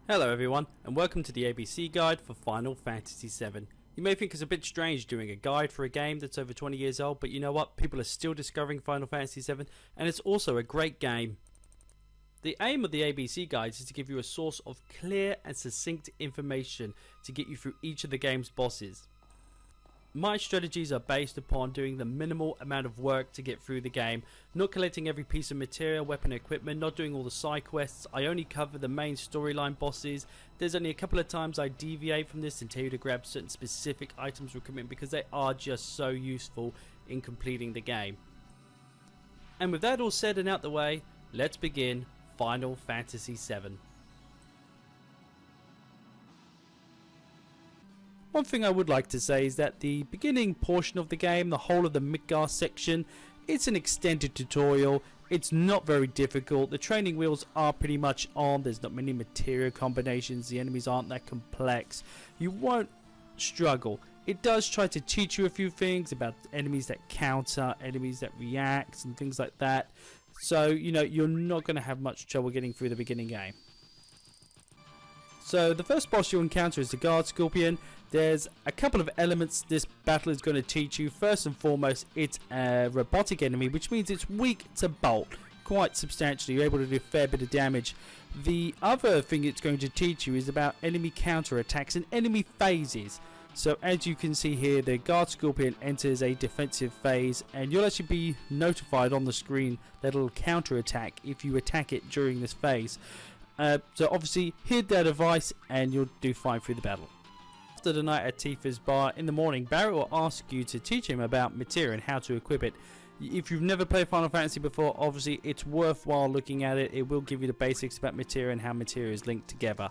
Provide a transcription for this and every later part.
Hello everyone, and welcome to the ABC guide for Final Fantasy VII. You may think it's a bit strange doing a guide for a game that's over 20 years old, but you know what? People are still discovering Final Fantasy VII, and it's also a great game. The aim of the ABC guides is to give you a source of clear and succinct information to get you through each of the game's bosses. My strategies are based upon doing the minimal amount of work to get through the game, not collecting every piece of material, weapon, equipment, not doing all the side quests. I only cover the main storyline bosses. There's only a couple of times I deviate from this and tell you to grab certain specific items or equipment because they are just so useful in completing the game. And with that all said and out the way, let's begin Final Fantasy VII. One thing I would like to say is that the beginning portion of the game, the whole of the Midgar section, it's an extended tutorial. It's not very difficult. The training wheels are pretty much on. There's not many material combinations. The enemies aren't that complex. You won't struggle. It does try to teach you a few things about enemies that counter, enemies that react, and things like that. So, you know, you're not going to have much trouble getting through the beginning game. So the first boss you'll encounter is the Guard Scorpion. There's a couple of elements this battle is going to teach you. First and foremost, it's a robotic enemy, which means it's weak to bolt quite substantially. You're able to do a fair bit of damage. The other thing it's going to teach you is about enemy counter attacks and enemy phases. So as you can see here, the Guard Scorpion enters a defensive phase, and you'll actually be notified on the screen that it'll counter attack if you attack it during this phase. So obviously heed their advice and you'll do fine through the battle. After the night at Tifa's bar in the morning, Barrett will ask you to teach him about Materia and how to equip it. If you've never played Final Fantasy before, obviously it's worthwhile looking at it. It will give you the basics about Materia and how Materia is linked together.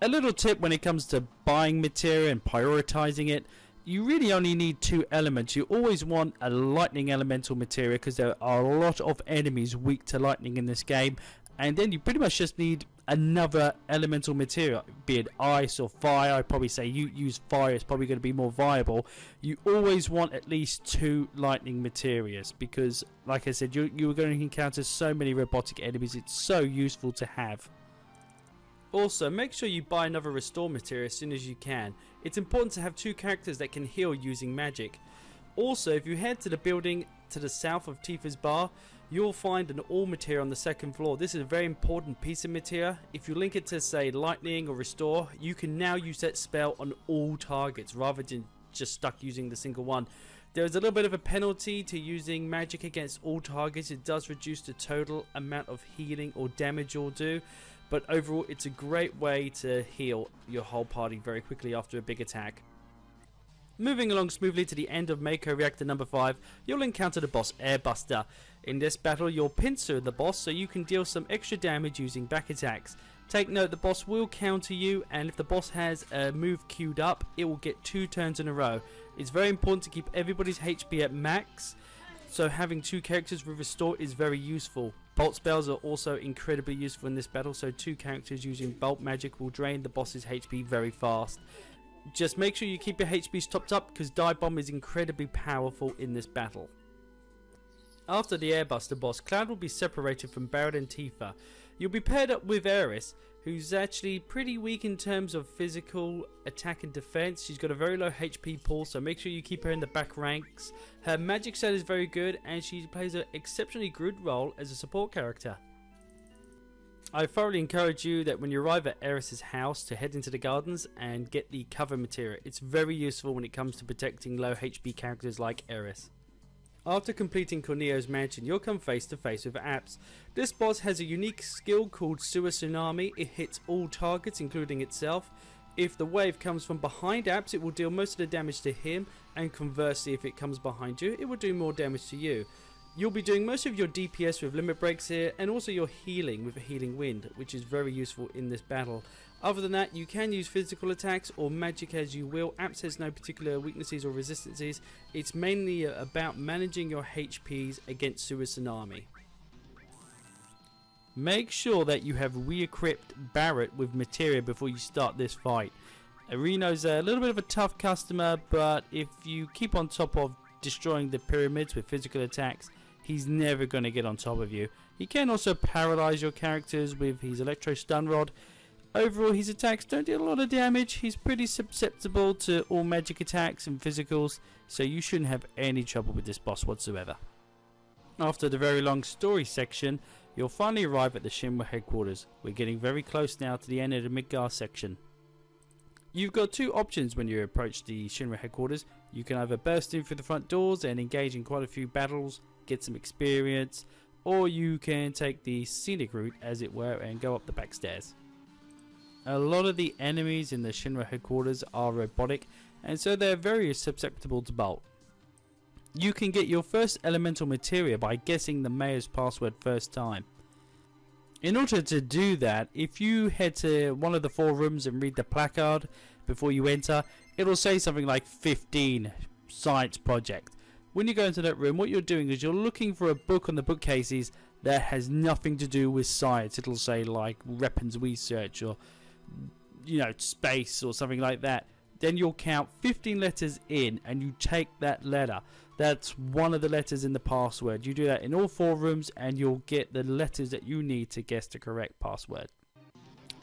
A little tip when it comes to buying Materia and prioritizing it, you really only need two elements. You always want a lightning elemental Materia because there are a lot of enemies weak to lightning in this game. And then you pretty much just need another elemental material, be it ice or fire. I'd probably say you use fire, it's probably going to be more viable. You always want at least two lightning materials because, like I said, you're going to encounter so many robotic enemies. It's so useful to have. Also, make sure you buy another restore material as soon as you can. It's important to have two characters that can heal using magic. Also, if you head to the building to the south of Tifa's bar, you'll find an all materia on the second floor. This is a very important piece of materia. If you link it to, say, lightning or restore, you can now use that spell on all targets rather than just stuck using the single one. There is a little bit of a penalty to using magic against all targets. It does reduce the total amount of healing or damage you'll do, but overall it's a great way to heal your whole party very quickly after a big attack. Moving along smoothly to the end of Mako Reactor number 5, you'll encounter the boss Air Buster. In this battle, you'll pincer the boss so you can deal some extra damage using back attacks. Take note, the boss will counter you, and if the boss has a move queued up, it will get 2 turns in a row. It's very important to keep everybody's HP at max, so having 2 characters with restore is very useful. Bolt spells are also incredibly useful in this battle, so 2 characters using bolt magic will drain the boss's HP very fast. Just make sure you keep your HPs topped up because Dive Bomb is incredibly powerful in this battle. After the Air Buster boss, Cloud will be separated from Barrett and Tifa. You'll be paired up with Eris, who's actually pretty weak in terms of physical attack and defense. She's got a very low HP pool, so make sure you keep her in the back ranks. Her magic set is very good and she plays an exceptionally good role as a support character. I thoroughly encourage you that when you arrive at Eris's house to head into the gardens and get the cover material. It's very useful when it comes to protecting low HP characters like Eris. After completing Corneo's mansion, you'll come face to face with Apps. This boss has a unique skill called Sewer Tsunami. It hits all targets including itself. If the wave comes from behind Apps, it will deal most of the damage to him, and conversely if it comes behind you, it will do more damage to you. You'll be doing most of your DPS with limit breaks here, and also your healing with a healing wind, which is very useful in this battle. Other than that, you can use physical attacks or magic as you will. Apps has no particular weaknesses or resistances. It's mainly about managing your HPs against Sewer Tsunami. Make sure that you have re-equipped Barrett with materia before you start this fight. Reno's a little bit of a tough customer, but if you keep on top of destroying the pyramids with physical attacks, he's never going to get on top of you. He can also paralyze your characters with his electro stun rod. Overall, his attacks don't deal a lot of damage. He's pretty susceptible to all magic attacks and physicals, so you shouldn't have any trouble with this boss whatsoever. After the very long story section, you'll finally arrive at the Shimmer Headquarters. We're getting very close now to the end of the Midgar section. You've got two options when you approach the Shimmer Headquarters. You can either burst in through the front doors and engage in quite a few battles, get some experience, or you can take the scenic route, as it were, and go up the back stairs. A lot of the enemies in the Shimmer Headquarters are robotic, and so they're very susceptible to bolt. You can get your first elemental materia by guessing the mayor's password first time. In order to do that, if you head to one of the 4 rooms and read the placard before you enter, it'll say something like 15 science project. When you go into that room, what you're doing is you're looking for a book on the bookcases that has nothing to do with science. It'll say like weapons research or, you know, space or something like that. Then you'll count 15 letters in and you take that letter. That's one of the letters in the password. You do that in all 4 rooms and you'll get the letters that you need to guess the correct password.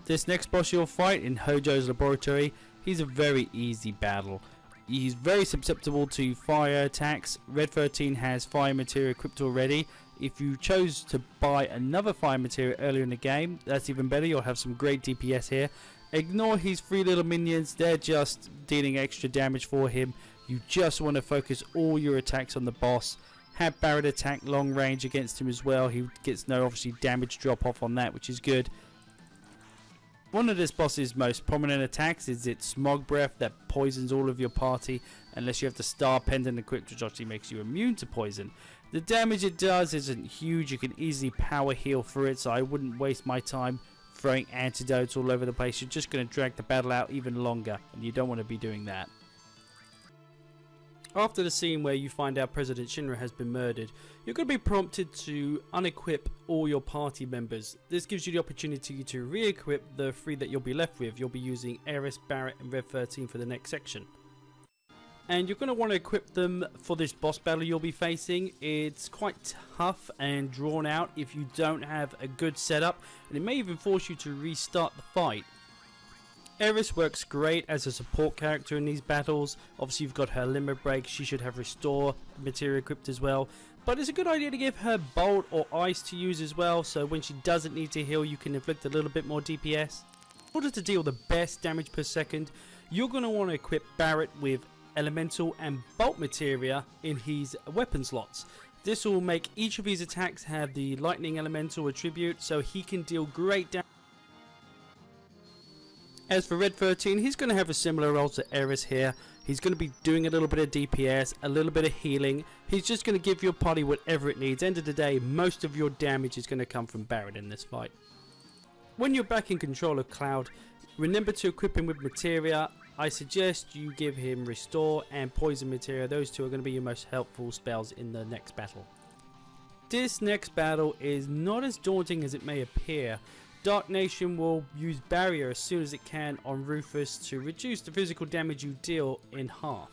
This next boss you'll fight in Hojo's laboratory, he's a very easy battle. He's very susceptible to fire attacks. Red 13 has fire materia equipped already. If you chose to buy another fire materia earlier in the game, that's even better. You'll have some great DPS here. Ignore his 3 little minions, they're just dealing extra damage for him. You just want to focus all your attacks on the boss. Have Barret attack long range against him as well. He gets no obviously damage drop off on that, which is good. One of this boss's most prominent attacks is its smog breath that poisons all of your party unless you have the star pendant equipped, which actually makes you immune to poison. The damage it does isn't huge. You can easily power heal through it, so I wouldn't waste my time throwing antidotes all over the place. You're just going to drag the battle out even longer, and you don't want to be doing that. After the scene where you find out President Shinra has been murdered, you're going to be prompted to unequip all your party members. This gives you the opportunity to re-equip the 3 that you'll be left with. You'll be using Ares, Barret and Red 13 for the next section. And you're going to want to equip them for this boss battle you'll be facing. It's quite tough and drawn out if you don't have a good setup, and it may even force you to restart the fight. Ares works great as a support character in these battles. Obviously you've got her limit break, she should have restore materia equipped as well. But it's a good idea to give her bolt or ice to use as well, so when she doesn't need to heal you can inflict a little bit more DPS. In order to deal the best damage per second, you're going to want to equip Barret with elemental and bolt materia in his weapon slots. This will make each of his attacks have the lightning elemental attribute, so he can deal great damage. As for Red 13, he's going to have a similar role to Ares here. He's going to be doing a little bit of DPS, a little bit of healing. He's just going to give your party whatever it needs. End of the day, most of your damage is going to come from Barret in this fight. When you're back in control of Cloud, remember to equip him with materia. I suggest you give him Restore and Poison materia. Those 2 are going to be your most helpful spells in the next battle. This next battle is not as daunting as it may appear. Dark Nation will use Barrier as soon as it can on Rufus to reduce the physical damage you deal in half.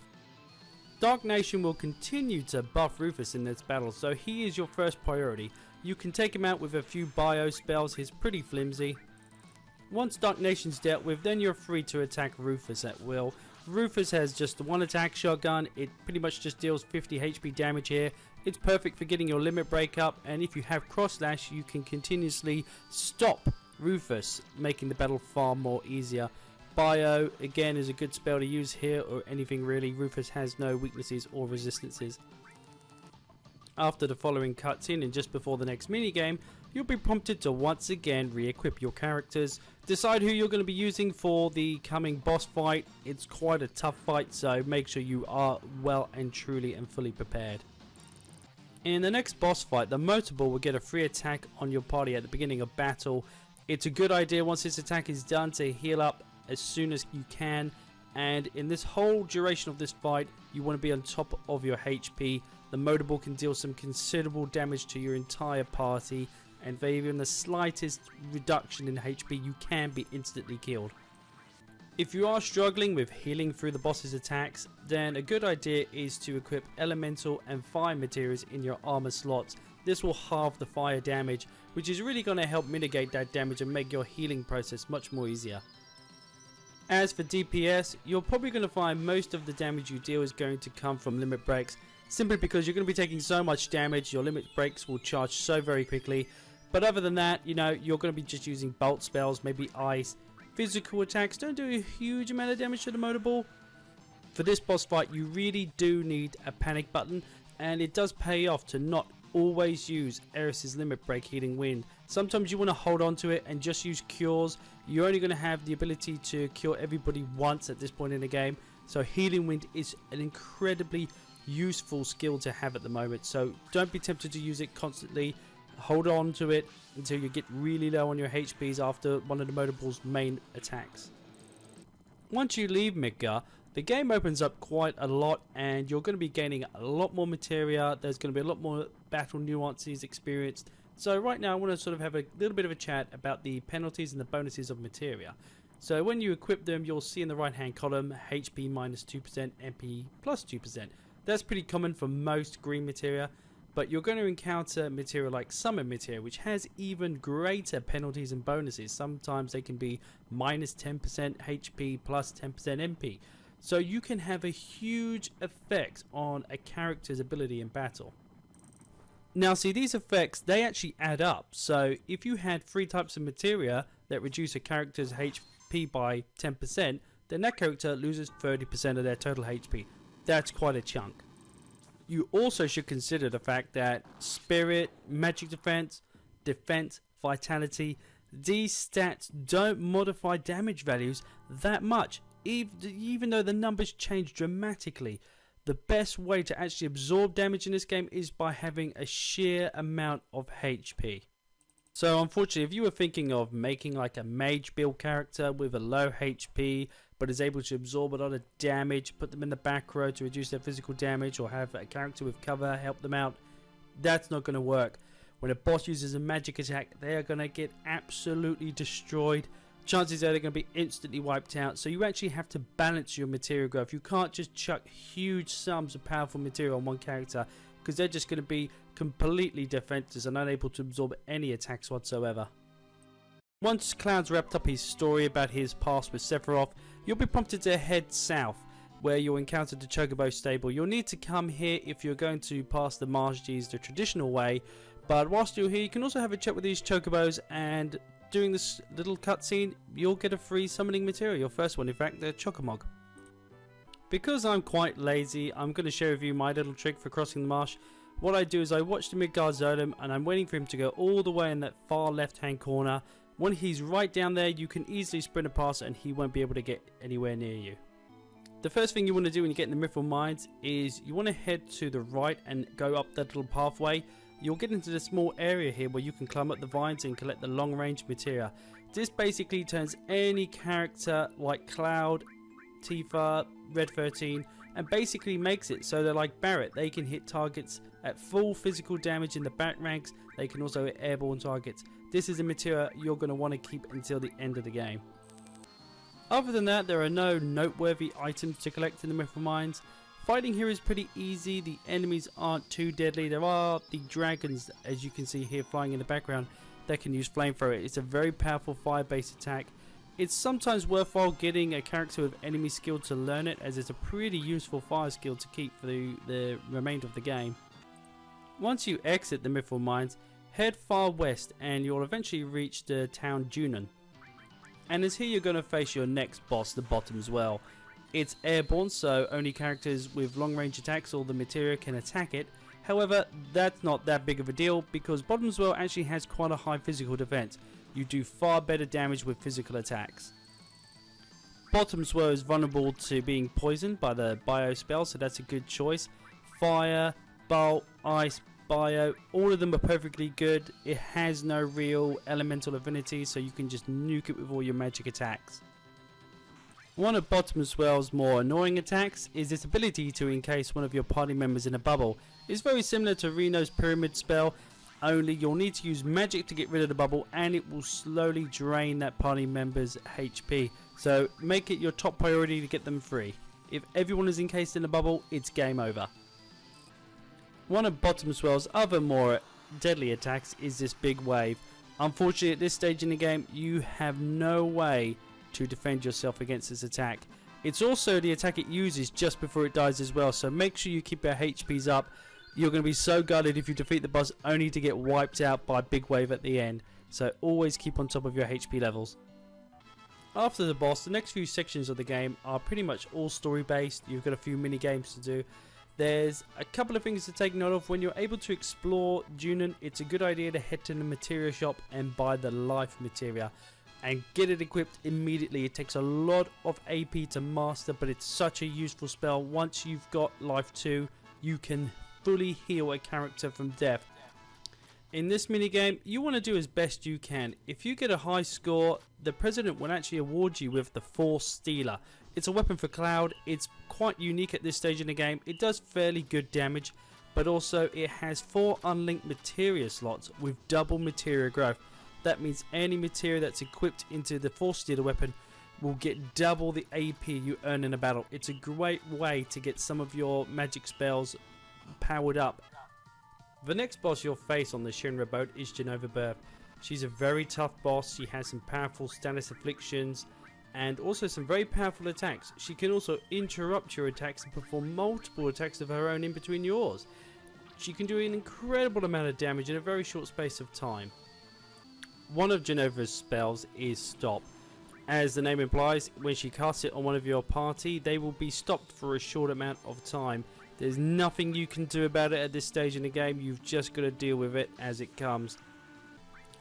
Dark Nation will continue to buff Rufus in this battle, so he is your first priority. You can take him out with a few bio spells, he's pretty flimsy. Once Dark Nation's dealt with, then you're free to attack Rufus at will. Rufus has just one attack shotgun, it pretty much just deals 50 HP damage here. It's perfect for getting your limit break up, and if you have cross slash you can continuously stop Rufus, making the battle far more easier. Bio again is a good spell to use here, or anything really. Rufus has no weaknesses or resistances. After the following cutscene and just before the next minigame, you'll be prompted to once again re-equip your characters. Decide who you're going to be using for the coming boss fight. It's quite a tough fight, so make sure you are well and truly and fully prepared. In the next boss fight, the Motorball will get a free attack on your party at the beginning of battle. It's a good idea once this attack is done to heal up as soon as you can, and in this whole duration of this fight you want to be on top of your HP. The Motorball can deal some considerable damage to your entire party, and for even the slightest reduction in HP you can be instantly killed. If you are struggling with healing through the boss's attacks, then a good idea is to equip elemental and fire materials in your armor slots. This will halve the fire damage, which is really going to help mitigate that damage and make your healing process much more easier. As for DPS, you're probably going to find most of the damage you deal is going to come from limit breaks, simply because you're going to be taking so much damage, your limit breaks will charge so very quickly. But other than that, you know, you're going to be just using bolt spells, maybe ice. Physical attacks don't do a huge amount of damage to the motor ball. For this boss fight, you really do need a panic button, and it does pay off to not always use Eris's limit break healing wind. Sometimes you want to hold on to it and just use cures. You're only going to have the ability to cure everybody once at this point in the game, so healing wind is an incredibly useful skill to have at the moment, so don't be tempted to use it constantly. Hold on to it until you get really low on your HPs after one of the motor ball's main attacks. Once you leave Midgar, the game opens up quite a lot and you're going to be gaining a lot more materia. There's going to be a lot more battle nuances experienced. So right now I want to sort of have a little bit of a chat about the penalties and the bonuses of materia. So when you equip them, you'll see in the right hand column HP minus 2%, MP plus 2%. That's pretty common for most green materia. But you're going to encounter materia like Summon Materia, which has even greater penalties and bonuses. Sometimes they can be minus 10% HP plus 10% MP. So you can have a huge effect on a character's ability in battle. Now see, these effects, they actually add up. So if you had 3 types of materia that reduce a character's HP by 10%, then that character loses 30% of their total HP. That's quite a chunk. You also should consider the fact that Spirit, Magic Defense, Defense, Vitality, these stats don't modify damage values that much, even though the numbers change dramatically. The best way to actually absorb damage in this game is by having a sheer amount of HP. So unfortunately, if you were thinking of making like a mage build character with a low HP but is able to absorb a lot of damage, put them in the back row to reduce their physical damage, or have a character with cover help them out, that's not going to work. When a boss uses a magic attack, they are going to get absolutely destroyed. Chances are they're going to be instantly wiped out, so you actually have to balance your material growth. You can't just chuck huge sums of powerful material on one character, because they're just going to be completely defenseless and unable to absorb any attacks whatsoever. Once Cloud's wrapped up his story about his past with Sephiroth, you'll be prompted to head south, where you'll encounter the Chocobo stable. You'll need to come here if you're going to pass the Margies the traditional way, but whilst you're here you can also have a chat with these Chocobos, and during this little cutscene you'll get a free summoning material, your first one in fact, the Chocomog. Because I'm quite lazy, I'm going to share with you my little trick for crossing the marsh. What I do is I watch the Midgar Zolom and I'm waiting for him to go all the way in that far left hand corner. When he's right down there, you can easily sprint past and he won't be able to get anywhere near you. The first thing you want to do when you get in the Mithril Mines is you want to head to the right and go up that little pathway. You'll get into the small area here where you can climb up the vines and collect the long range materia. This basically turns any character like Cloud, Tifa, Red 13 and basically makes it so they're like Barret. They can hit targets at full physical damage in the back ranks. They can also hit airborne targets. This is a materia you're going to want to keep until the end of the game. Other than that, there are no noteworthy items to collect in the Mithril Mines. Fighting here is pretty easy. The enemies aren't too deadly. There are the dragons, as you can see here flying in the background, that can use flamethrower. It's a very powerful fire-based attack. It's sometimes worthwhile getting a character with enemy skill to learn it, as it's a pretty useful fire skill to keep for the remainder of the game. Once you exit the Mithril Mines, head far west and you'll eventually reach the town Junon. And it's here you're going to face your next boss, the Bottom's Well. It's airborne, so only characters with long range attacks or the materia can attack it. However, that's not that big of a deal because Bottom's Well actually has quite a high physical defense. You do far better damage with physical attacks. Bottom's Well is vulnerable to being poisoned by the bio spell, so that's a good choice. Fire, bolt, ice, bio, all of them are perfectly good. It has no real elemental affinity, so you can just nuke it with all your magic attacks. One of Bottom's Well's more annoying attacks is its ability to encase one of your party members in a bubble. It's very similar to Reno's pyramid spell. only. You'll need to use magic to get rid of the bubble, and it will slowly drain that party member's HP. So make it your top priority to get them free. If everyone is encased in the bubble, it's game over. One of Bottom Swell's other more deadly attacks is this big wave. Unfortunately, at this stage in the game, you have no way to defend yourself against this attack. It's also the attack it uses just before it dies as well, so make sure you keep your HPs up. You're going to be so gutted if you defeat the boss only to get wiped out by a big wave at the end, so always keep on top of your HP levels. After the boss, the next few sections of the game are pretty much all story based. You've got a few mini games to do. There's a couple of things to take note of. When you're able to explore Junon, it's a good idea to head to the materia shop and buy the life materia and get it equipped immediately. It takes a lot of AP to master, but it's such a useful spell. Once you've got life 2, you can fully heal a character from death. In this minigame, you want to do as best you can. If you get a high score, the president will actually award you with the Force Stealer. It's a weapon for Cloud. It's quite unique at this stage in the game. It does fairly good damage, but also it has 4 unlinked materia slots with double materia growth. That means any materia that's equipped into the Force Stealer weapon will get double the AP you earn in a battle. It's a great way to get some of your magic spells powered up. The next boss you'll face on the Shinra boat is Genova Birth. She's a very tough boss. She has some powerful status afflictions and also some very powerful attacks. She can also interrupt your attacks and perform multiple attacks of her own in between yours. She can do an incredible amount of damage in a very short space of time. One of Genova's spells is Stop. As the name implies, when she casts it on one of your party, they will be stopped for a short amount of time. There's nothing you can do about it at this stage in the game. You've just got to deal with it as it comes.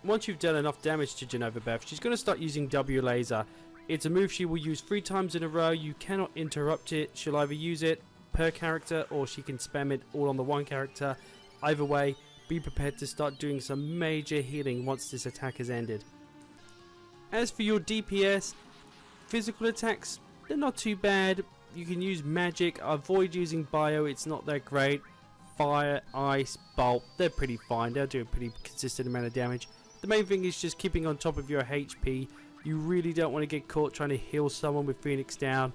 Once you've done enough damage to Genova Birth, she's going to start using W Laser. It's a move she will use 3 times in a row. You cannot interrupt it. She'll either use it per character or she can spam it all on the one character. Either way, be prepared to start doing some major healing once this attack has ended. As for your DPS, physical attacks, they're not too bad. You can use magic. Avoid using bio, it's not that great. Fire, ice, bolt, they're pretty fine. They'll do a pretty consistent amount of damage. The main thing is just keeping on top of your HP. You really don't want to get caught trying to heal someone with Phoenix Down.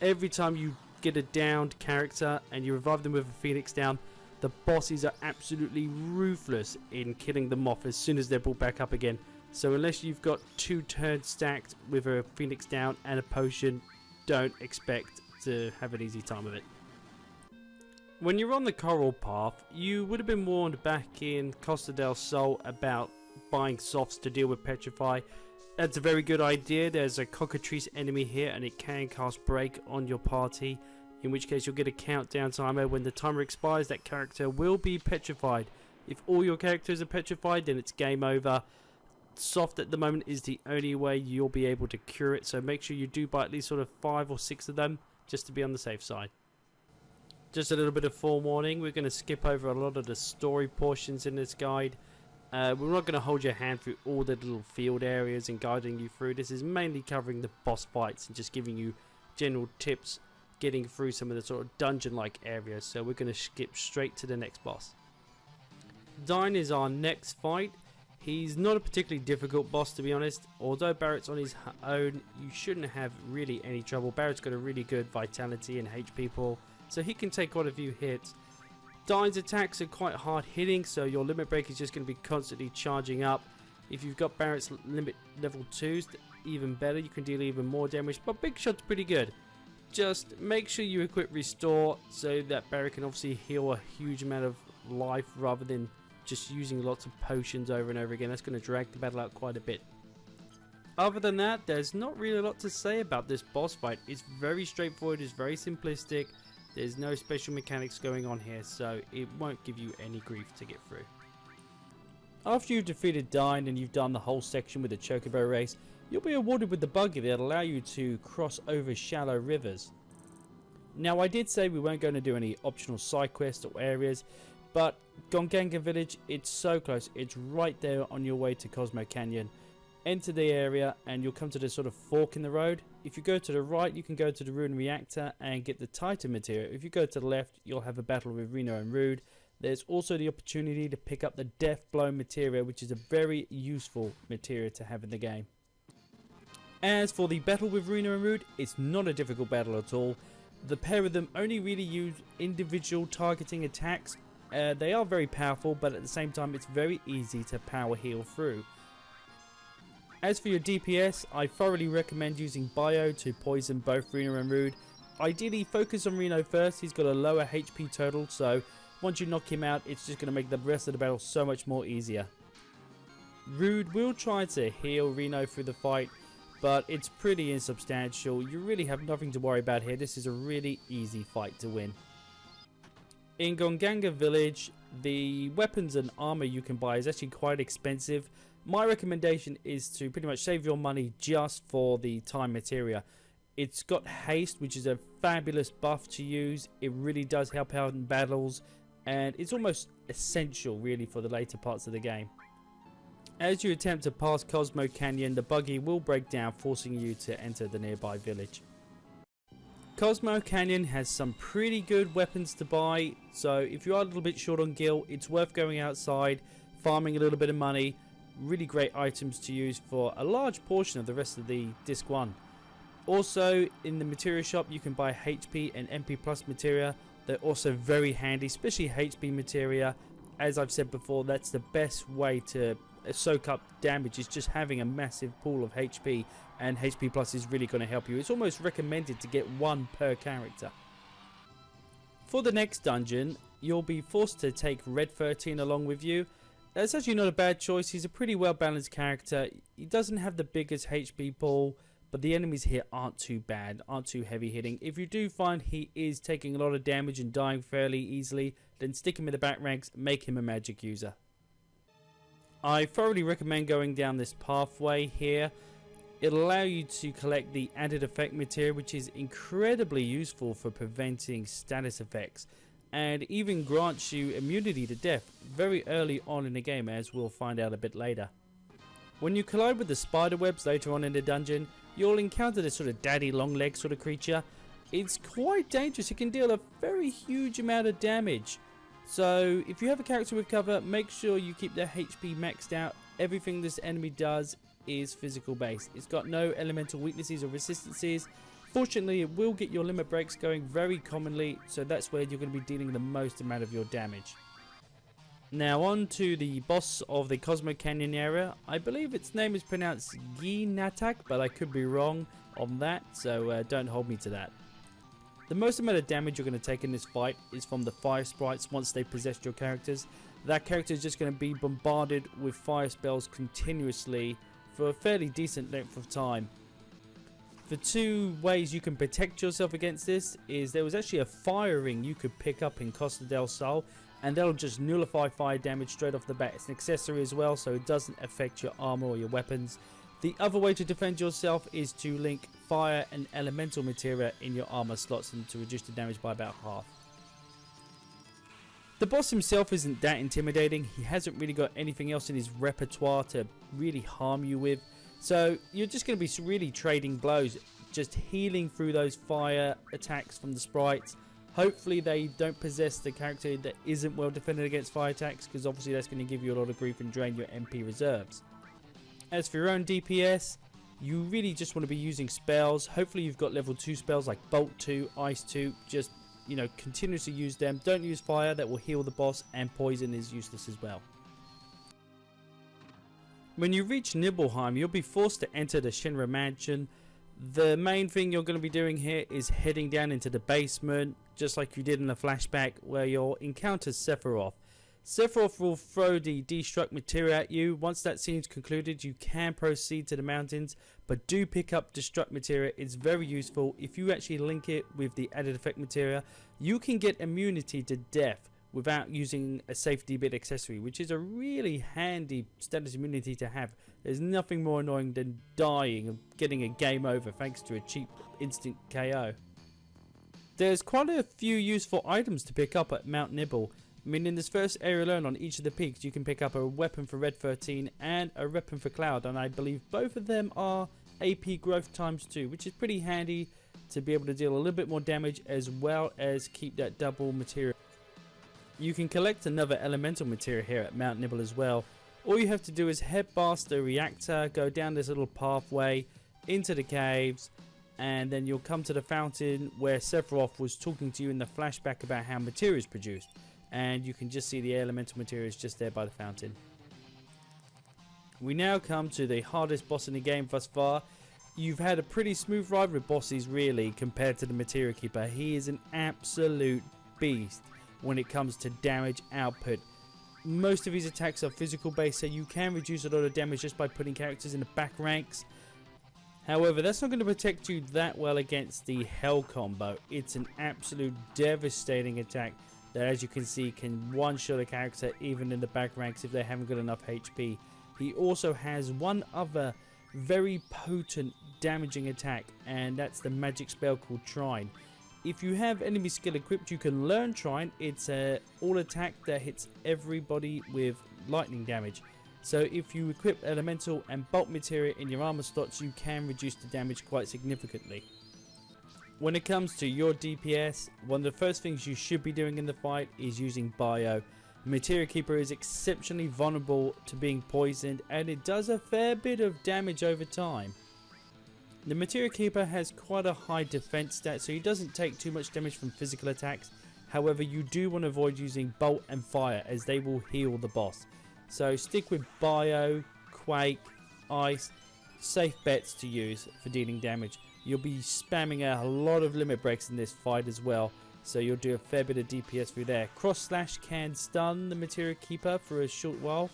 Every time you get a downed character and you revive them with a Phoenix Down, the bosses are absolutely ruthless in killing them off as soon as they're brought back up again. So unless you've got 2 turns stacked with a Phoenix Down and a potion, don't expect to have an easy time of it. When you're on the Coral Path, you would have been warned back in Costa del Sol about buying softs to deal with Petrify. That's a very good idea. There's a cockatrice enemy here and it can cast Break on your party, in which case you'll get a countdown timer. When the timer expires, that character will be petrified. If all your characters are petrified, then it's game over. Soft at the moment is the only way you'll be able to cure it, so make sure you do buy at least sort of 5 or 6 of them just to be on the safe side. Just a little bit of forewarning, we're going to skip over a lot of the story portions in this guide. We're not going to hold your hand through all the little field areas and guiding you through. This is mainly covering the boss fights and just giving you general tips getting through some of the sort of dungeon-like areas. So we're going to skip straight to the next boss. Dine is our next fight. He's not a particularly difficult boss, to be honest. Although Barrett's on his own, you shouldn't have really any trouble. Barrett's got a really good vitality and HP pool, so he can take quite a few hits. Dine's attacks are quite hard hitting, so your limit break is just going to be constantly charging up. If you've got Barrett's limit level 2s, even better, you can deal even more damage, but Big Shot's pretty good. Just make sure you equip Restore so that Barrett can obviously heal a huge amount of life rather than just using lots of potions over and over again. That's going to drag the battle out quite a bit. Other than that, there's not really a lot to say about this boss fight. It's very straightforward, it's very simplistic. There's no special mechanics going on here, so it won't give you any grief to get through. After you've defeated Dine and you've done the whole section with the Chocobo race, you'll be awarded with the buggy that'll allow you to cross over shallow rivers. Now, I did say we weren't going to do any optional side quests or areas, but Gonganga Village, it's so close. It's right there on your way to Cosmo Canyon. Enter the area and you'll come to this sort of fork in the road. If you go to the right, you can go to the Rune Reactor and get the Titan Materia. If you go to the left, you'll have a battle with Reno and Rude. There's also the opportunity to pick up the Death Blow Materia, which is a very useful materia to have in the game. As for the battle with Runa and Rude, it's not a difficult battle at all. The pair of them only really use individual targeting attacks. They are very powerful, but at the same time it's very easy to power heal through. As for your DPS, I thoroughly recommend using Bio to poison both Runa and Rude. Ideally focus on Reno first, he's got a lower HP total, so once you knock him out it's just going to make the rest of the battle so much more easier. Rude will try to heal Reno through the fight, but it's pretty insubstantial. You really have nothing to worry about here. This is a really easy fight to win. In Gonganga Village, the weapons and armor you can buy is actually quite expensive. My recommendation is to pretty much save your money just for the time materia. It's got Haste, which is a fabulous buff to use. It really does help out in battles, and it's almost essential really for the later parts of the game. As you attempt to pass Cosmo Canyon, the buggy will break down, forcing you to enter the nearby village. Cosmo Canyon has some pretty good weapons to buy, so if you are a little bit short on gil, it's worth going outside, farming a little bit of money. Really great items to use for a large portion of the rest of the Disc 1. Also, in the materia shop, you can buy HP and MP plus materia. They're also very handy, especially HP materia. As I've said before, that's the best way to soak up damage, is just having a massive pool of HP, and HP plus is really going to help you. It's almost recommended to get one per character. For the next dungeon, you'll be forced to take Red 13 along with you. That's actually not a bad choice. He's a pretty well balanced character. He doesn't have the biggest HP pool, but the enemies here aren't too bad, aren't too heavy hitting. If you do find he is taking a lot of damage and dying fairly easily, then stick him in the back ranks, make him a magic user. I thoroughly recommend going down this pathway here. It'll allow you to collect the added effect materia, which is incredibly useful for preventing status effects, and even grants you immunity to death very early on in the game, as we'll find out a bit later. When you collide with the spider webs later on in the dungeon, you'll encounter this sort of daddy long leg sort of creature. It's quite dangerous. It can deal a very huge amount of damage. So if you have a character with cover, make sure you keep their HP maxed out. Everything this enemy does is physical based. It's got no elemental weaknesses or resistances. Fortunately, it will get your limit breaks going very commonly, so that's where you're going to be dealing the most amount of your damage. Now on to the boss of the Cosmo Canyon area. I believe its name is pronounced Ginatak, but I could be wrong on that, so don't hold me to that. The most amount of damage you're going to take in this fight is from the fire sprites once they possess your characters. That character is just going to be bombarded with fire spells continuously for a fairly decent length of time. The two ways you can protect yourself against this is there was actually a fire ring you could pick up in Costa del Sol, and that'll just nullify fire damage straight off the bat. It's an accessory as well, so it doesn't affect your armor or your weapons. The other way to defend yourself is to link fire and elemental materia in your armor slots and to reduce the damage by about half. The boss himself isn't that intimidating. He hasn't really got anything else in his repertoire to really harm you with. So you're just going to be really trading blows, just healing through those fire attacks from the sprites. Hopefully they don't possess the character that isn't well defended against fire attacks, because obviously that's going to give you a lot of grief and drain your MP reserves. As for your own DPS, you really just want to be using spells. Hopefully you've got level 2 spells like Bolt 2, Ice 2, just, you know, continuously use them. Don't use fire, that will heal the boss, and poison is useless as well. When you reach Nibelheim, you'll be forced to enter the Shinra mansion. The main thing you're going to be doing here is heading down into the basement, just like you did in the flashback, where you'll encounter Sephiroth. Sephiroth will throw the destruct materia at you. Once that scene's concluded, you can proceed to the mountains, but do pick up destruct materia. It's very useful. If you actually link it with the added effect materia, you can get immunity to death without using a safety bit accessory, which is a really handy status immunity to have. There's nothing more annoying than dying and getting a game over thanks to a cheap instant KO. There's quite a few useful items to pick up at Mount Nibel. I mean, in this first area alone on each of the peaks, you can pick up a weapon for Red 13 and a weapon for Cloud, and I believe both of them are AP growth ×2, which is pretty handy to be able to deal a little bit more damage as well as keep that double material. You can collect another elemental materia here at Mount Nibble as well. All you have to do is head past the reactor, go down this little pathway into the caves, and then you'll come to the fountain where Sephiroth was talking to you in the flashback about how materia is produced. And you can just see the elemental materia is just there by the fountain. We now come to the hardest boss in the game thus far. You've had a pretty smooth ride with bosses really compared to the Materia Keeper. He is an absolute beast when it comes to damage output. Most of his attacks are physical based, so you can reduce a lot of damage just by putting characters in the back ranks. However, that's not going to protect you that well against the Hell combo. It's an absolute devastating attack that, as you can see, can one-shot a character even in the back ranks if they haven't got enough HP. He also has one other very potent damaging attack, and that's the magic spell called Trine. If you have enemy skill equipped, you can learn Trine. It's a all attack that hits everybody with lightning damage. So if you equip elemental and bulk materia in your armor slots, you can reduce the damage quite significantly. When it comes to your DPS, one of the first things you should be doing in the fight is using Bio. Materia Keeper is exceptionally vulnerable to being poisoned, and it does a fair bit of damage over time. The Materia Keeper has quite a high defense stat, so he doesn't take too much damage from physical attacks. However, you do want to avoid using Bolt and Fire, as they will heal the boss. So stick with Bio, Quake, Ice, safe bets to use for dealing damage. You'll be spamming a lot of limit breaks in this fight as well, so you'll do a fair bit of DPS through there. Cross Slash can stun the Materia Keeper for a short while,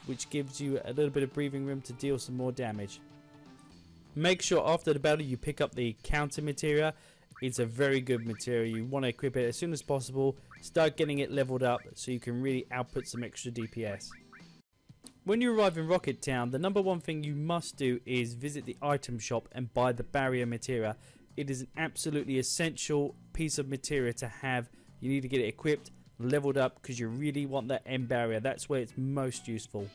which gives you a little bit of breathing room to deal some more damage. Make sure after the battle you pick up the counter materia. It's a very good materia. You want to equip it as soon as possible. Start getting it leveled up so you can really output some extra DPS. When you arrive in Rocket Town, the number one thing you must do is visit the item shop and buy the barrier materia. It is an absolutely essential piece of materia to have. You need to get it equipped, leveled up, because you really want that end barrier. That's where it's most useful.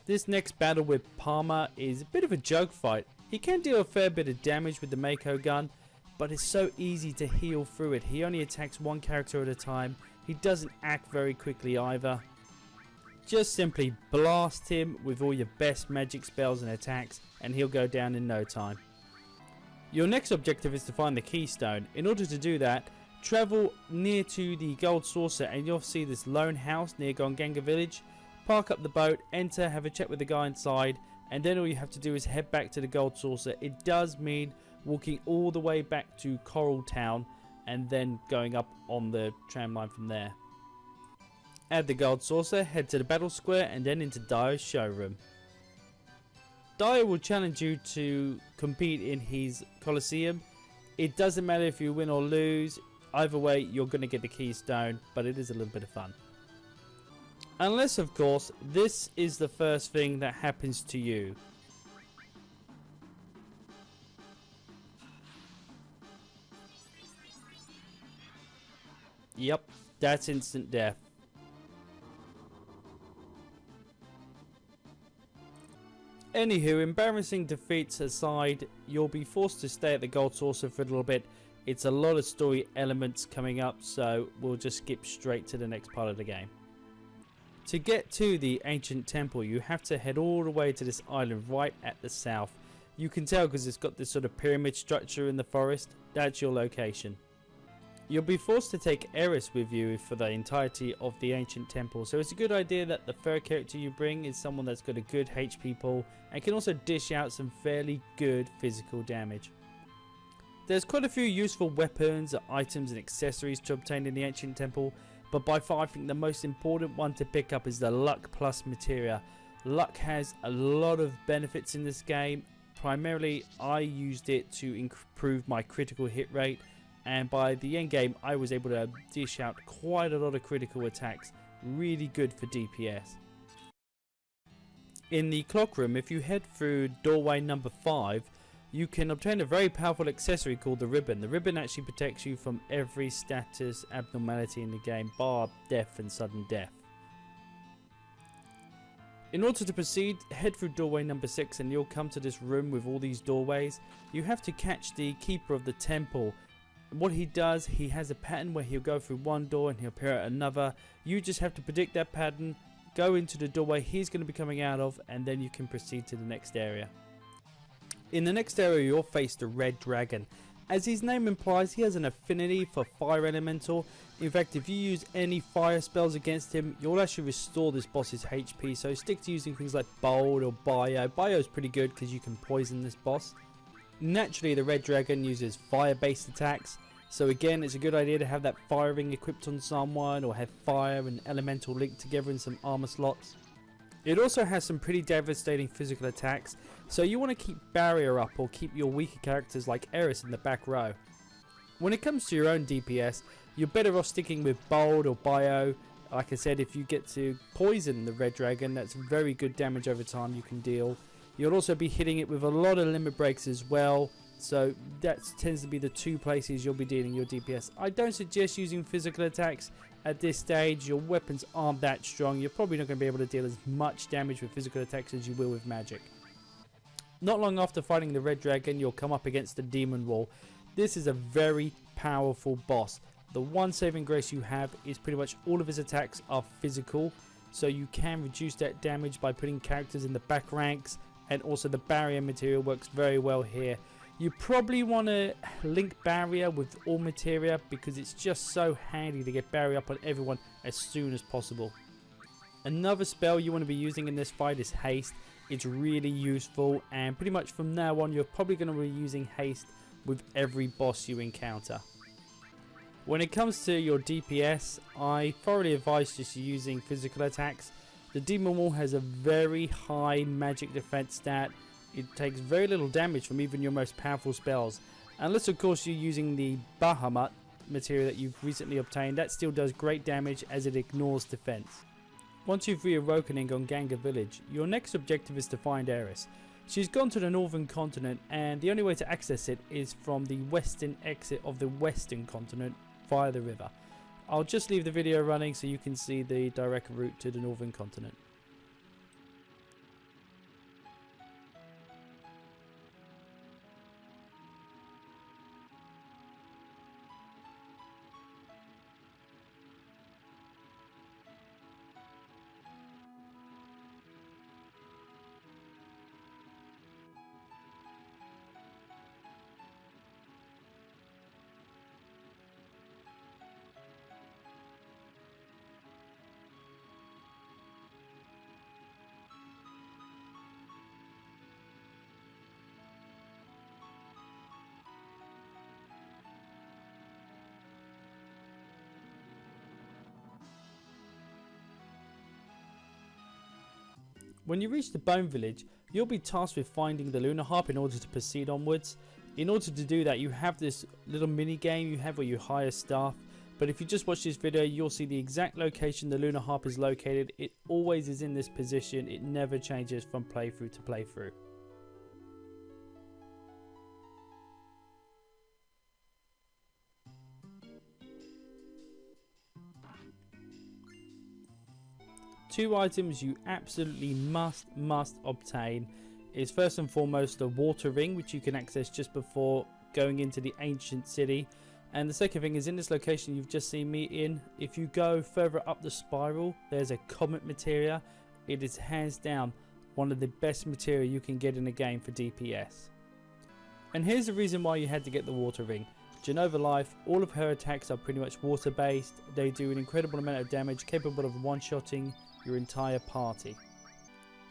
This next battle with Palmer is a bit of a joke fight. He can deal a fair bit of damage with the Mako gun, but it's so easy to heal through it. He only attacks one character at a time. He doesn't act very quickly either. Just simply blast him with all your best magic spells and attacks, and he'll go down in no time. Your next objective is to find the Keystone. In order to do that, travel near to the Gold Saucer and you'll see this lone house near Gonganga Village. Park up the boat, enter, have a chat with the guy inside, and then all you have to do is head back to the Gold Saucer. It does mean walking all the way back to Coral Town and then going up on the tram line from there. At the Gold Saucer, head to the Battle Square and then into Dio's showroom. Dio will challenge you to compete in his Colosseum. It doesn't matter if you win or lose, either way you're going to get the Keystone, but it is a little bit of fun. Unless, of course, this is the first thing that happens to you. Yep, that's instant death. Anywho, embarrassing defeats aside, you'll be forced to stay at the Gold Saucer for a little bit. It's a lot of story elements coming up, so we'll just skip straight to the next part of the game. To get to the ancient temple, you have to head all the way to this island right at the south. You can tell because it's got this sort of pyramid structure in the forest. That's your location. You'll be forced to take Eris with you for the entirety of the ancient temple, so it's a good idea that the third character you bring is someone that's got a good HP pool and can also dish out some fairly good physical damage. There's quite a few useful weapons, items and accessories to obtain in the ancient temple, but by far I think the most important one to pick up is the Luck Plus Materia. Luck has a lot of benefits in this game. Primarily I used it to improve my critical hit rate, and by the end game I was able to dish out quite a lot of critical attacks. Really good for DPS. In the clock room, if you head through doorway number 5, you can obtain a very powerful accessory called the ribbon. The ribbon actually protects you from every status abnormality in the game, bar death and sudden death. In order to proceed, head through doorway number 6 and you'll come to this room with all these doorways. You have to catch the keeper of the temple. What he does, he has a pattern where he'll go through one door and he'll appear at another. You just have to predict that pattern, go into the doorway he's going to be coming out of, and then you can proceed to the next area. In the next area, you'll face the Red Dragon. As his name implies, he has an affinity for Fire Elemental. In fact, if you use any fire spells against him, you'll actually restore this boss's HP. So stick to using things like Bold or Bio. Bio is pretty good because you can poison this boss. Naturally, the Red Dragon uses fire-based attacks. So again, it's a good idea to have that fire ring equipped on someone, or have fire and elemental linked together in some armor slots. It also has some pretty devastating physical attacks, so you want to keep barrier up or keep your weaker characters like Eris in the back row. When it comes to your own DPS, you're better off sticking with Bold or Bio. Like I said, if you get to poison the Red Dragon, that's very good damage over time you can deal. You'll also be hitting it with a lot of limit breaks as well. So that tends to be the two places you'll be dealing your DPS. I don't suggest using physical attacks at this stage. Your weapons aren't that strong. You're probably not going to be able to deal as much damage with physical attacks as you will with magic. Not long after fighting the Red Dragon, you'll come up against the Demon Wall. This is a very powerful boss. The one saving grace you have is pretty much all of his attacks are physical. So you can reduce that damage by putting characters in the back ranks. And also the barrier material works very well here. You probably want to link barrier with all materia because it's just so handy to get barrier up on everyone as soon as possible. Another spell you want to be using in this fight is Haste. It's really useful, and pretty much from now on you're probably going to be using Haste with every boss you encounter. When it comes to your DPS, I thoroughly advise just using physical attacks. The Demon Wall has a very high magic defense stat. It takes very little damage from even your most powerful spells. Unless of course you're using the Bahamut Materia that you've recently obtained. That still does great damage as it ignores defense. Once you've reawakening on Ganga Village, your next objective is to find Eris. She's gone to the northern continent, and the only way to access it is from the western exit of the western continent via the river. I'll just leave the video running so you can see the direct route to the northern continent. When you reach the Bone Village, you'll be tasked with finding the Lunar Harp in order to proceed onwards. In order to do that, you have this little mini game you have where you hire staff. But if you just watch this video, you'll see the exact location the Lunar Harp is located. It always is in this position. It never changes from playthrough to playthrough. Two items you absolutely must obtain is first and foremost the water ring, which you can access just before going into the ancient city. And the second thing is in this location you've just seen me in. If you go further up the spiral, there's a comet materia. It is hands down one of the best materia you can get in a game for DPS. And here's the reason why you had to get the water ring. Genova Life, all of her attacks are pretty much water based. They do an incredible amount of damage, capable of one-shotting your entire party.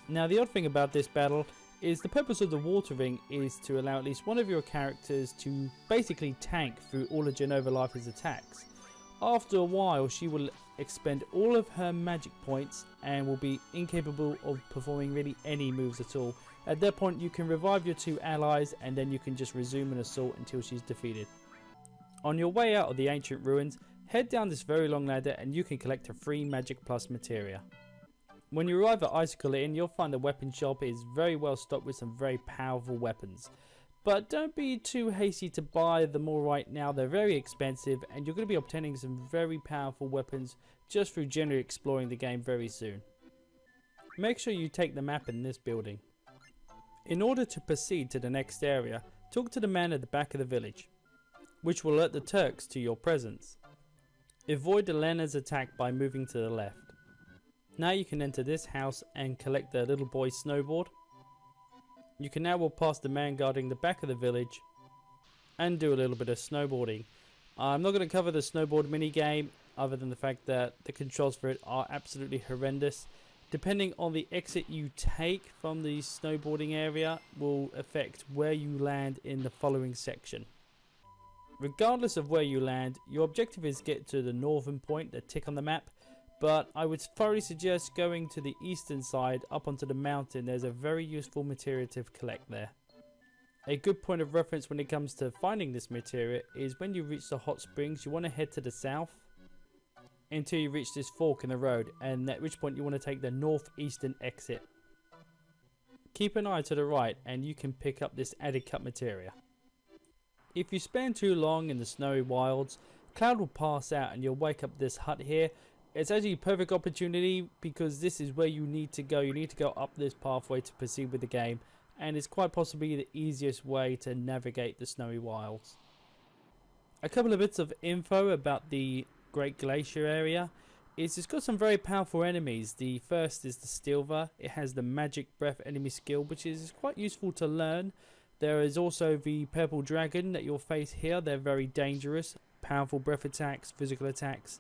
Now the odd thing about this battle is the purpose of the water ring is to allow at least one of your characters to basically tank through all of Genova Life's attacks. After a while she will expend all of her magic points and will be incapable of performing really any moves at all. At that point you can revive your two allies and then you can just resume an assault until she's defeated. On your way out of the ancient ruins, head down this very long ladder and you can collect a free magic plus materia. When you arrive at Icicle Inn, you'll find the weapon shop is very well stocked with some very powerful weapons. But don't be too hasty to buy them all right now, they're very expensive and you're going to be obtaining some very powerful weapons just through generally exploring the game very soon. Make sure you take the map in this building. In order to proceed to the next area, talk to the man at the back of the village. which will alert the Turks to your presence. Avoid Elena's attack by moving to the left. Now you can enter this house and collect the little boy's snowboard. You can now walk past the man guarding the back of the village and do a little bit of snowboarding. I'm not going to cover the snowboard minigame other than the fact that the controls for it are absolutely horrendous. Depending on the exit you take from the snowboarding area will affect where you land in the following section. Regardless of where you land, your objective is to get to the northern point, the tick on the map, but I would thoroughly suggest going to the eastern side up onto the mountain. There's a very useful materia to collect there. A good point of reference when it comes to finding this materia is when you reach the hot springs, you want to head to the south until you reach this fork in the road, and at which point you want to take the northeastern exit. Keep an eye to the right and you can pick up this added cut materia. If you spend too long in the snowy wilds, Cloud will pass out and you'll wake up this hut here. It's actually a perfect opportunity because this is where you need to go. You need to go up this pathway to proceed with the game, and it's quite possibly the easiest way to navigate the snowy wilds. A couple of bits of info about the Great Glacier area is it's got some very powerful enemies. The first is the Stilva. It has the magic breath enemy skill, which is quite useful to learn. There is also the purple dragon that you'll face here. They're very dangerous, powerful breath attacks, physical attacks.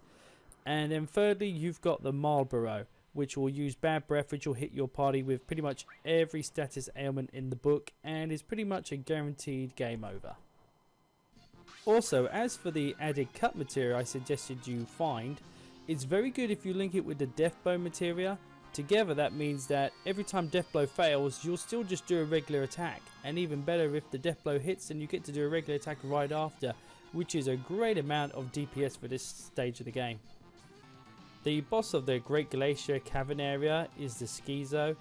And then thirdly, you've got the Marlborough, which will use bad breath, which will hit your party with pretty much every status ailment in the book, and is pretty much a guaranteed game over. Also, as for the added cut materia I suggested you find, it's very good if you link it with the death blow materia. Together that means that every time death blow fails, you'll still just do a regular attack, and even better if the death blow hits and you get to do a regular attack right after, which is a great amount of DPS for this stage of the game. The boss of the Great Glacier Cavern area is the Schizo.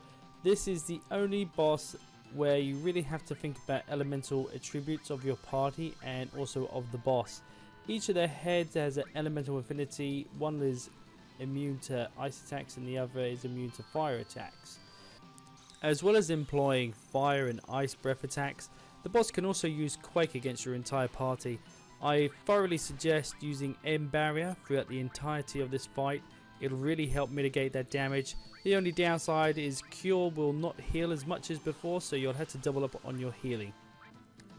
This is the only boss where you really have to think about elemental attributes of your party and also of the boss. Each of their heads has an elemental affinity. One is immune to ice attacks and the other is immune to fire attacks. As well as employing fire and ice breath attacks, the boss can also use Quake against your entire party. I thoroughly suggest using M Barrier throughout the entirety of this fight. It'll really help mitigate that damage. The only downside is Cure will not heal as much as before, so you'll have to double up on your healing.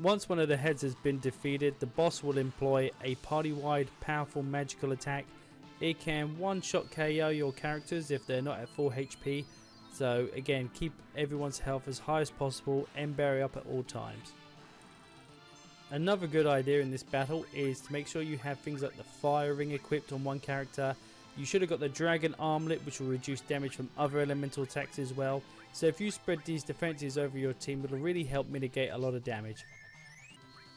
Once one of the heads has been defeated, the boss will employ a party-wide powerful magical attack. It can one-shot KO your characters if they're not at full HP. So again, keep everyone's health as high as possible and barrier up at all times. Another good idea in this battle is to make sure you have things like the fire ring equipped on one character. You should have got the dragon armlet, which will reduce damage from other elemental attacks as well. So if you spread these defenses over your team, it'll really help mitigate a lot of damage.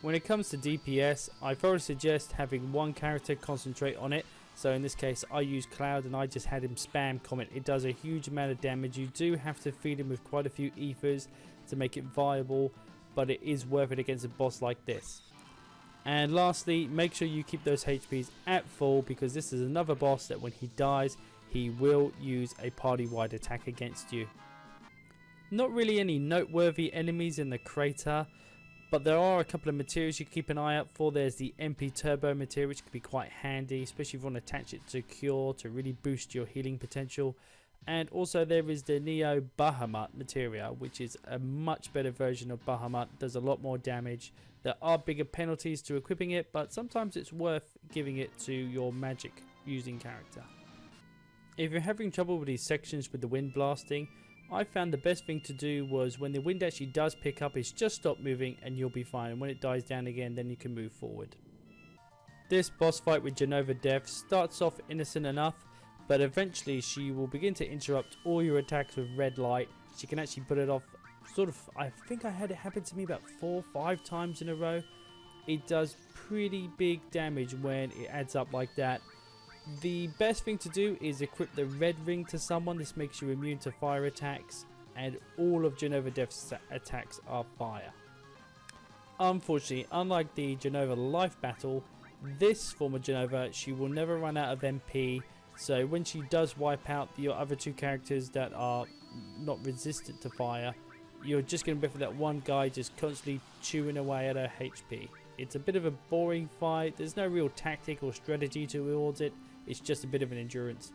When it comes to DPS, I thoroughly suggest having one character concentrate on it. So in this case, I use Cloud and I just had him spam Comet. It does a huge amount of damage. You do have to feed him with quite a few ethers to make it viable, but it is worth it against a boss like this. And lastly, make sure you keep those HPs at full, because this is another boss that when he dies, he will use a party-wide attack against you. Not really any noteworthy enemies in the crater, but there are a couple of materials you can keep an eye out for. There's the MP Turbo material, which can be quite handy, especially if you want to attach it to Cure to really boost your healing potential. And also there is the Neo Bahamut Materia, which is a much better version of Bahamut, does a lot more damage. There are bigger penalties to equipping it, but sometimes it's worth giving it to your magic using character. If you're having trouble with these sections with the wind blasting, I found the best thing to do was when the wind actually does pick up is just stop moving and you'll be fine. And when it dies down again, then you can move forward. This boss fight with Genova Death starts off innocent enough, but eventually she will begin to interrupt all your attacks with red light. She can actually put it off sort of, I think I had it happen to me about 4 or 5 times in a row. It does pretty big damage when it adds up like that. The best thing to do is equip the red ring to someone. This makes you immune to fire attacks, and all of Genova Death's attacks are fire. Unfortunately, unlike the Genova Life battle, this form of Genova, she will never run out of MP. So when she does wipe out your other 2 characters that are not resistant to fire, you're just going to be for that one guy just constantly chewing away at her HP. It's a bit of a boring fight. There's no real tactic or strategy towards it. It's just a bit of an endurance.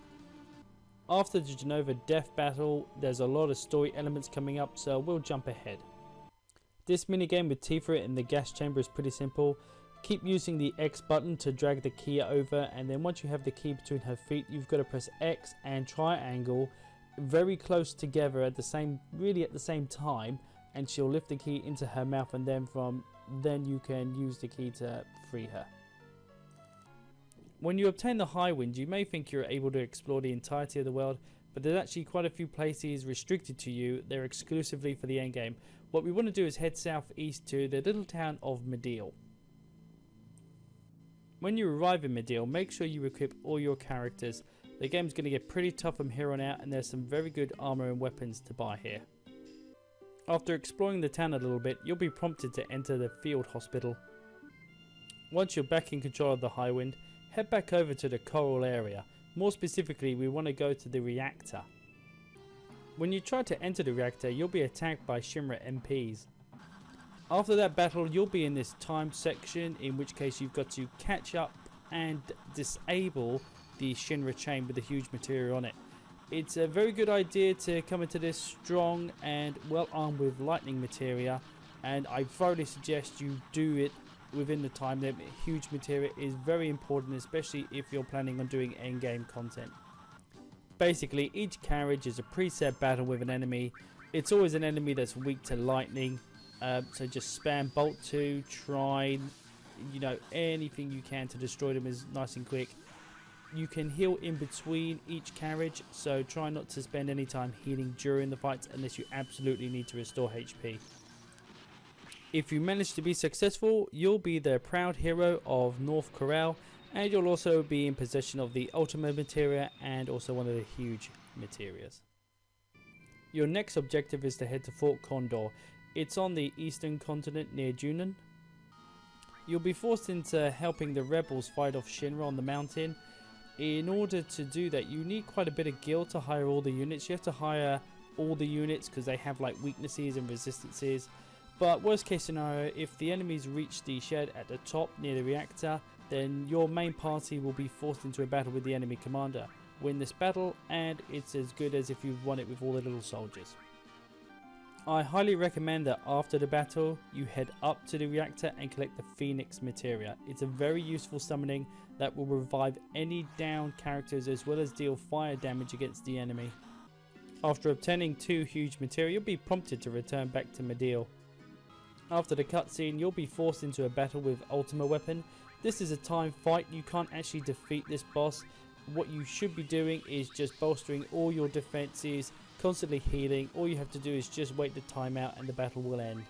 After the Genova death battle, there's a lot of story elements coming up, so we'll jump ahead. This minigame with Tifa in the gas chamber is pretty simple. Keep using the X button to drag the key over, and then once you have the key between her feet, you've got to press X and triangle very close together at the same time, and she'll lift the key into her mouth, and then you can use the key to free her. When you obtain the High Wind, you may think you're able to explore the entirety of the world, but there's actually quite a few places restricted to you. They're exclusively for the endgame. What we want to do is head southeast to the little town of Midgar. When you arrive in Midgar, make sure you equip all your characters. The game's going to get pretty tough from here on out, and there's some very good armor and weapons to buy here. After exploring the town a little bit, you'll be prompted to enter the field hospital. Once you're back in control of the High Wind, head back over to the coral area. More specifically, we want to go to the reactor. When you try to enter the reactor, you'll be attacked by Shimmer MPs. After that battle, you'll be in this time section, in which case you've got to catch up and disable the Shinra chain with the huge materia on it. It's a very good idea to come into this strong and well armed with lightning materia, and I thoroughly suggest you do it within the time limit. Huge materia is very important, especially if you're planning on doing endgame content. Basically, each carriage is a preset battle with an enemy. It's always an enemy that's weak to lightning, so just spam bolt 2, try, anything you can to destroy them is nice and quick. You can heal in between each carriage, so try not to spend any time healing during the fights unless you absolutely need to restore HP. If you manage to be successful, you'll be the proud hero of North Corral, and you'll also be in possession of the Ultimate Materia and also one of the huge Materias. Your next objective is to head to Fort Condor. It's on the eastern continent near Junon. You'll be forced into helping the rebels fight off Shinra on the mountain. In order to do that, you need quite a bit of gil to hire all the units. You have to hire all the units because they have like weaknesses and resistances. But worst case scenario, if the enemies reach the shed at the top near the reactor, then your main party will be forced into a battle with the enemy commander. Win this battle and it's as good as if you've won it with all the little soldiers. I highly recommend that after the battle you head up to the reactor and collect the Phoenix Materia. It's a very useful summoning that will revive any downed characters as well as deal fire damage against the enemy. After obtaining 2 huge materia, you'll be prompted to return back to Midgar. After the cutscene, you'll be forced into a battle with Ultima Weapon. This is a time fight, you can't actually defeat this boss. What you should be doing is just bolstering all your defenses, constantly healing. All you have to do is just wait the time out and the battle will end.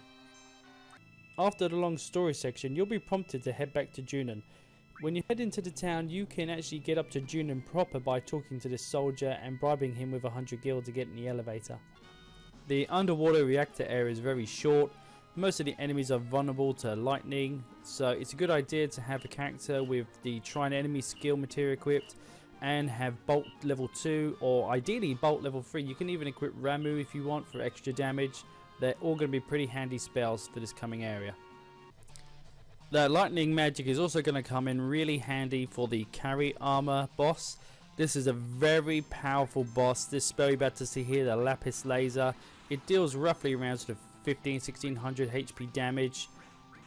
After the long story section, you'll be prompted to head back to Junon. When you head into the town, you can actually get up to Junon proper by talking to this soldier and bribing him with 100 gil to get in the elevator. The underwater reactor area is very short. Most of the enemies are vulnerable to lightning, so it's a good idea to have a character with the Trine enemy skill materia equipped and have bolt level 2 or ideally bolt level 3. You can even equip Ramu if you want for extra damage. They're all going to be pretty handy spells for this coming area. The lightning magic is also going to come in really handy for the carry armor boss. This is a very powerful boss. This spell you're about to see here, the Lapis Laser, it deals roughly around sort of 1600 HP damage.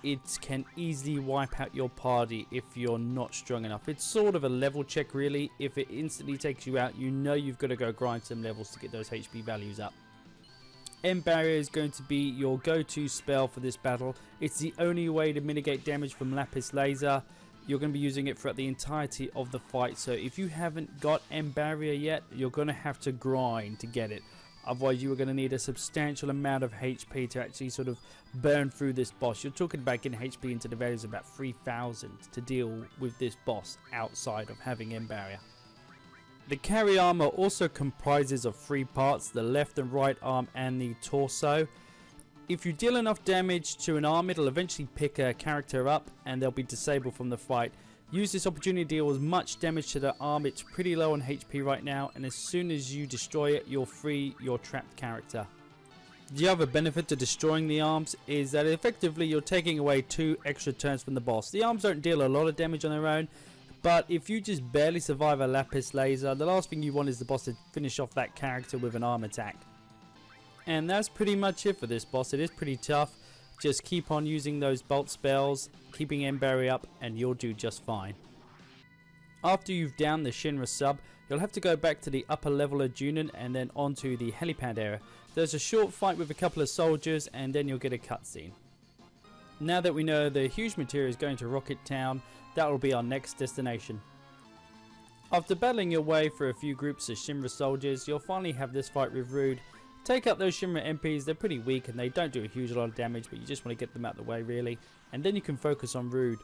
It can easily wipe out your party if you're not strong enough. It's sort of a level check really. If it instantly takes you out, you know you've got to go grind some levels to get those HP values up. End Barrier is going to be your go-to spell for this battle. It's the only way to mitigate damage from Lapis Laser. You're going to be using it throughout the entirety of the fight, so if you haven't got End Barrier yet, you're going to have to grind to get it. Otherwise you are going to need a substantial amount of HP to actually sort of burn through this boss. You're talking about getting HP into the values of about 3000 to deal with this boss outside of having End Barrier. The carry armor also comprises of 3 parts, the left and right arm and the torso. If you deal enough damage to an arm, it'll eventually pick a character up and they'll be disabled from the fight. Use this opportunity to deal as much damage to the arm. It's pretty low on HP right now, and as soon as you destroy it, you'll free your trapped character. The other benefit to destroying the arms is that effectively you're taking away 2 extra turns from the boss. The arms don't deal a lot of damage on their own, but if you just barely survive a Lapis Laser, the last thing you want is the boss to finish off that character with an arm attack. And that's pretty much it for this boss. It is pretty tough. Just keep on using those bolt spells, keeping M barrier up, and you'll do just fine. After you've downed the Shinra sub, you'll have to go back to the upper level of Junon and then onto the helipad area. There's a short fight with a couple of soldiers and then you'll get a cutscene. Now that we know the huge materia is going to Rocket Town, that will be our next destination. After battling your way through a few groups of Shinra soldiers, you'll finally have this fight with Rude. Take out those Shimmer MPs. They're pretty weak and they don't do a huge lot of damage, but you just want to get them out of the way really, and then you can focus on Rude.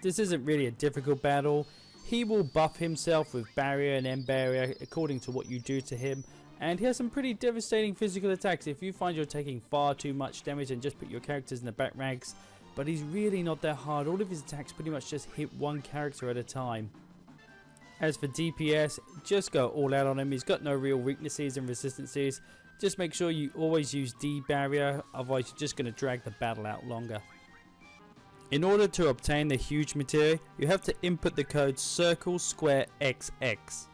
This isn't really a difficult battle. He will buff himself with barrier and M barrier according to what you do to him, and he has some pretty devastating physical attacks if you find you're taking far too much damage and just put your characters in the back ranks. But he's really not that hard. All of his attacks pretty much just hit one character at a time. As for DPS, just go all out on him. He's got no real weaknesses and resistances. Just make sure you always use D barrier, otherwise you're just going to drag the battle out longer. In order to obtain the huge materia, you have to input the code circle square XX.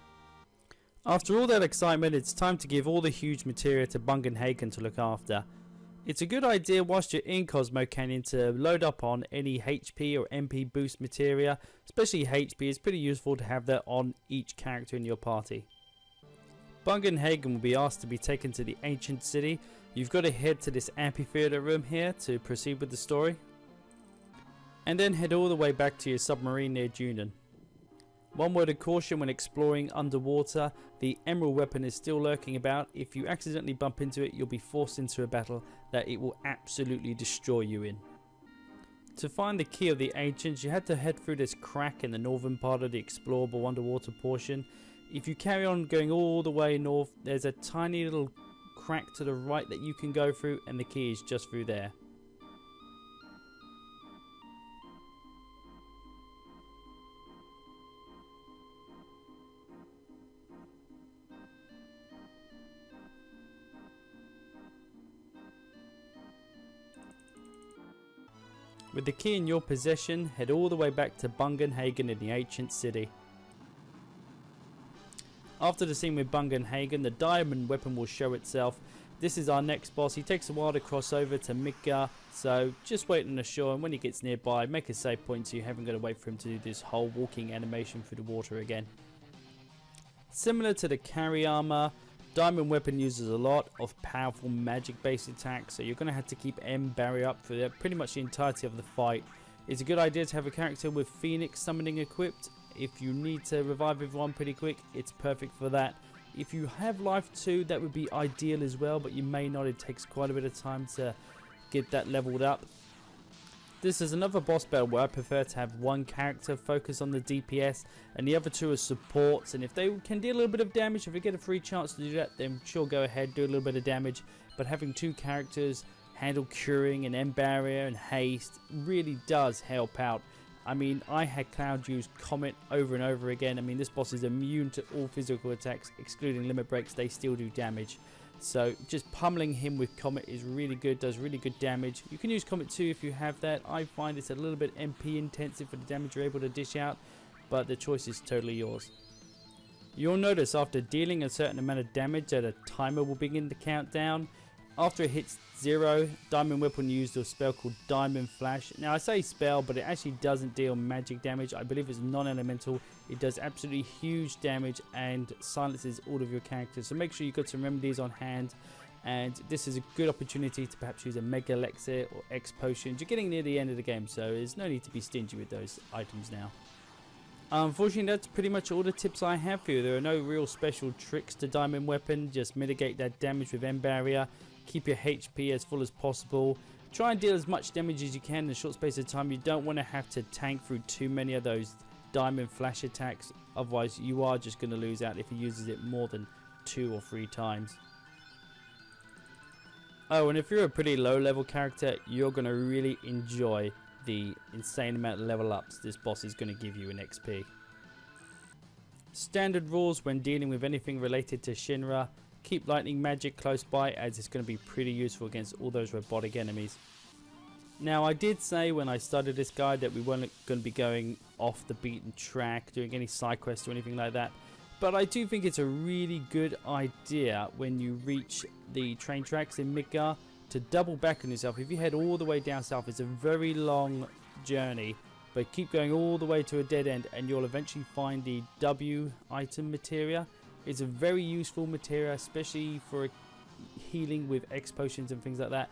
After all that excitement, it's time to give all the huge materia to Bungenhagen to look after. It's a good idea whilst you're in Cosmo Canyon to load up on any HP or MP boost materia, especially HP. It's pretty useful to have that on each character in your party. Bungenhagen will be asked to be taken to the ancient city. You've got to head to this amphitheater room here to proceed with the story. And then head all the way back to your submarine near Junon. One word of caution when exploring underwater, the emerald weapon is still lurking about. If you accidentally bump into it, you'll be forced into a battle that it will absolutely destroy you in. To find the key of the ancients, you had to head through this crack in the northern part of the explorable underwater portion. If you carry on going all the way north, there's a tiny little crack to the right that you can go through, and the key is just through there. With the key in your possession, head all the way back to Bungenhagen in the ancient city. After the scene with Bungenhagen, the diamond weapon will show itself. This is our next boss. He takes a while to cross over to Midgar, so just wait on the shore, and when he gets nearby, make a save point so you haven't got to wait for him to do this whole walking animation through the water again. Similar to the carry armor, diamond weapon uses a lot of powerful magic based attacks, so you're going to have to keep M barrier up for pretty much the entirety of the fight. It's a good idea to have a character with Phoenix summoning equipped. If you need to revive everyone pretty quick, it's perfect for that. If you have life 2, that would be ideal as well, but you may not. It takes quite a bit of time to get that leveled up. This is another boss battle where I prefer to have one character focus on the DPS and the other 2 as supports, and if they can deal a little bit of damage, if they get a free chance to do that, then sure, go ahead, do a little bit of damage. But having 2 characters handle curing and M barrier and haste really does help out. I mean, I had Cloud use Comet over and over again. I mean, this boss is immune to all physical attacks, excluding limit breaks. They still do damage. So just pummeling him with Comet is really good, does really good damage. You can use Comet too if you have that. I find it's a little bit MP intensive for the damage you're able to dish out, but the choice is totally yours. You'll notice after dealing a certain amount of damage that a timer will begin to count down. After it hits 0, Diamond Weapon used a spell called Diamond Flash. Now I say spell, but it actually doesn't deal magic damage. I believe it's non-elemental. It does absolutely huge damage and silences all of your characters. So make sure you've got some remedies on hand. And this is a good opportunity to perhaps use a Mega Elixir or X Potions. You're getting near the end of the game, so there's no need to be stingy with those items now. Unfortunately, that's pretty much all the tips I have for you. There are no real special tricks to Diamond Weapon. Just mitigate that damage with M Barrier. Keep your HP as full as possible. Try and deal as much damage as you can in a short space of time. You don't want to have to tank through too many of those diamond flash attacks. Otherwise, you are just going to lose out if he uses it more than 2 or 3 times. Oh, and if you're a pretty low level character, you're going to really enjoy the insane amount of level ups this boss is going to give you in XP. Standard rules when dealing with anything related to Shinra. keep lightning magic close by, as it's going to be pretty useful against all those robotic enemies. Now, I did say when I started this guide that we weren't going to be going off the beaten track, doing any side quests or anything like that. But I do think it's a really good idea when you reach the train tracks in Midgar to double back on yourself. If you head all the way down south, it's a very long journey, but keep going all the way to a dead end and you'll eventually find the W item materia. It's a very useful materia, especially for healing with X potions and things like that.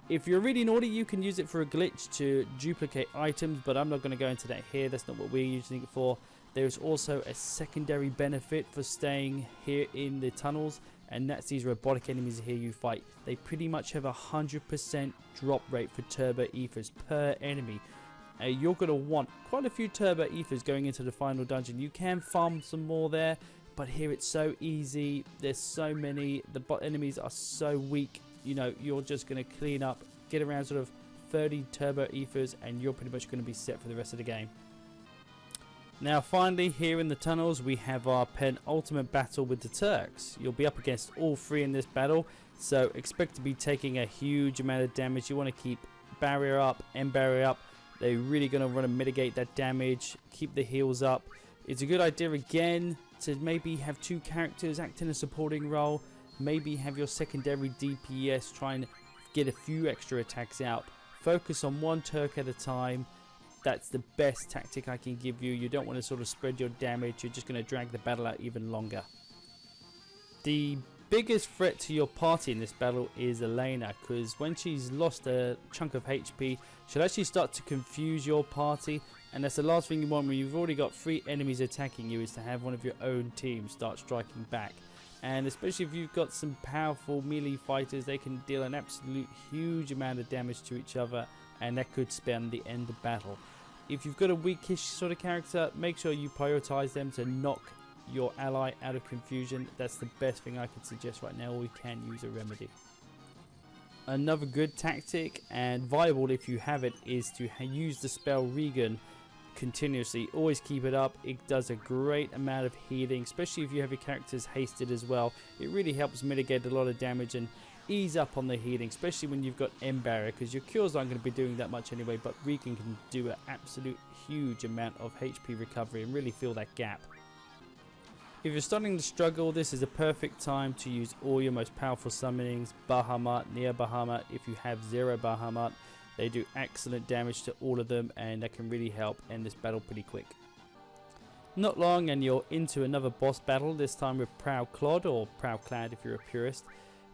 If you're really naughty, you can use it for a glitch to duplicate items, but I'm not going to go into that here. That's not what we're using it for. There's also a secondary benefit for staying here in the tunnels, and that's these robotic enemies here you fight. They pretty much have a 100% drop rate for turbo ethers per enemy. You're going to want quite a few turbo ethers going into the final dungeon. You can farm some more there, but here it's so easy. There's so many. The enemies are so weak. You know, you're just going to clean up, get around sort of 30 turbo ethers, and you're pretty much going to be set for the rest of the game. Now finally, here in the tunnels we have our penultimate battle with the Turks. You'll be up against all three in this battle, so expect to be taking a huge amount of damage. You want to keep barrier up, end barrier up. They're really going to want to mitigate that damage, keep the heals up. It's a good idea again to maybe have two characters act in a supporting role. Maybe have your secondary DPS try and get a few extra attacks out. Focus on one Turk at a time. That's the best tactic I can give you. You don't want to sort of spread your damage. You're just going to drag the battle out even longer. The biggest threat to your party in this battle is Elena, because when she's lost a chunk of HP, she'll actually start to confuse your party, and that's the last thing you want when you've already got 3 enemies attacking you, is to have one of your own team start striking back. And especially if you've got some powerful melee fighters, they can deal an absolute huge amount of damage to each other, and that could spell the end of battle. If you've got a weakish sort of character, make sure you prioritize them to knock your ally out of confusion. That's the best thing I could suggest right now, or you can use a remedy. Another good tactic, and viable if you have it, is to use the spell Regan continuously. Always keep it up. It does a great amount of healing, especially if you have your characters hasted as well. It really helps mitigate a lot of damage and ease up on the healing, especially when you've got end barrier, because your cures aren't going to be doing that much anyway, but Regan can do an absolute huge amount of HP recovery and really fill that gap. If you're starting to struggle, this is a perfect time to use all your most powerful summonings. Bahamut, near Bahamut. If you have 0 Bahamut, they do excellent damage to all of them, and that can really help end this battle pretty quick. Not long and you're into another boss battle, this time with Proud Clod, or Proud Clad if you're a purist.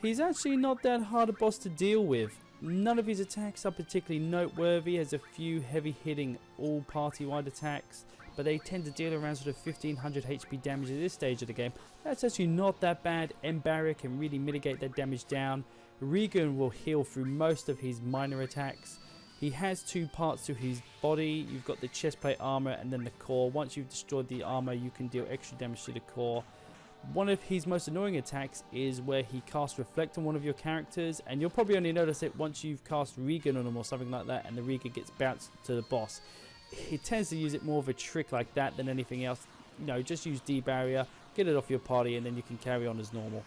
He's actually not that hard a boss to deal with. None of his attacks are particularly noteworthy, has a few heavy hitting all party wide attacks, but they tend to deal around sort of 1500 HP damage at this stage of the game. That's actually not that bad. End barrier can really mitigate that damage down. Regan will heal through most of his minor attacks. He has 2 parts to his body. You've got the chestplate armor and then the core. Once you've destroyed the armor, you can deal extra damage to the core. One of his most annoying attacks is where he casts Reflect on one of your characters, and you'll probably only notice it once you've cast Regan on him or something like that, and the Regan gets bounced to the boss. He tends to use it more of a trick like that than anything else. You know, just use D-barrier, get it off your party, and then you can carry on as normal.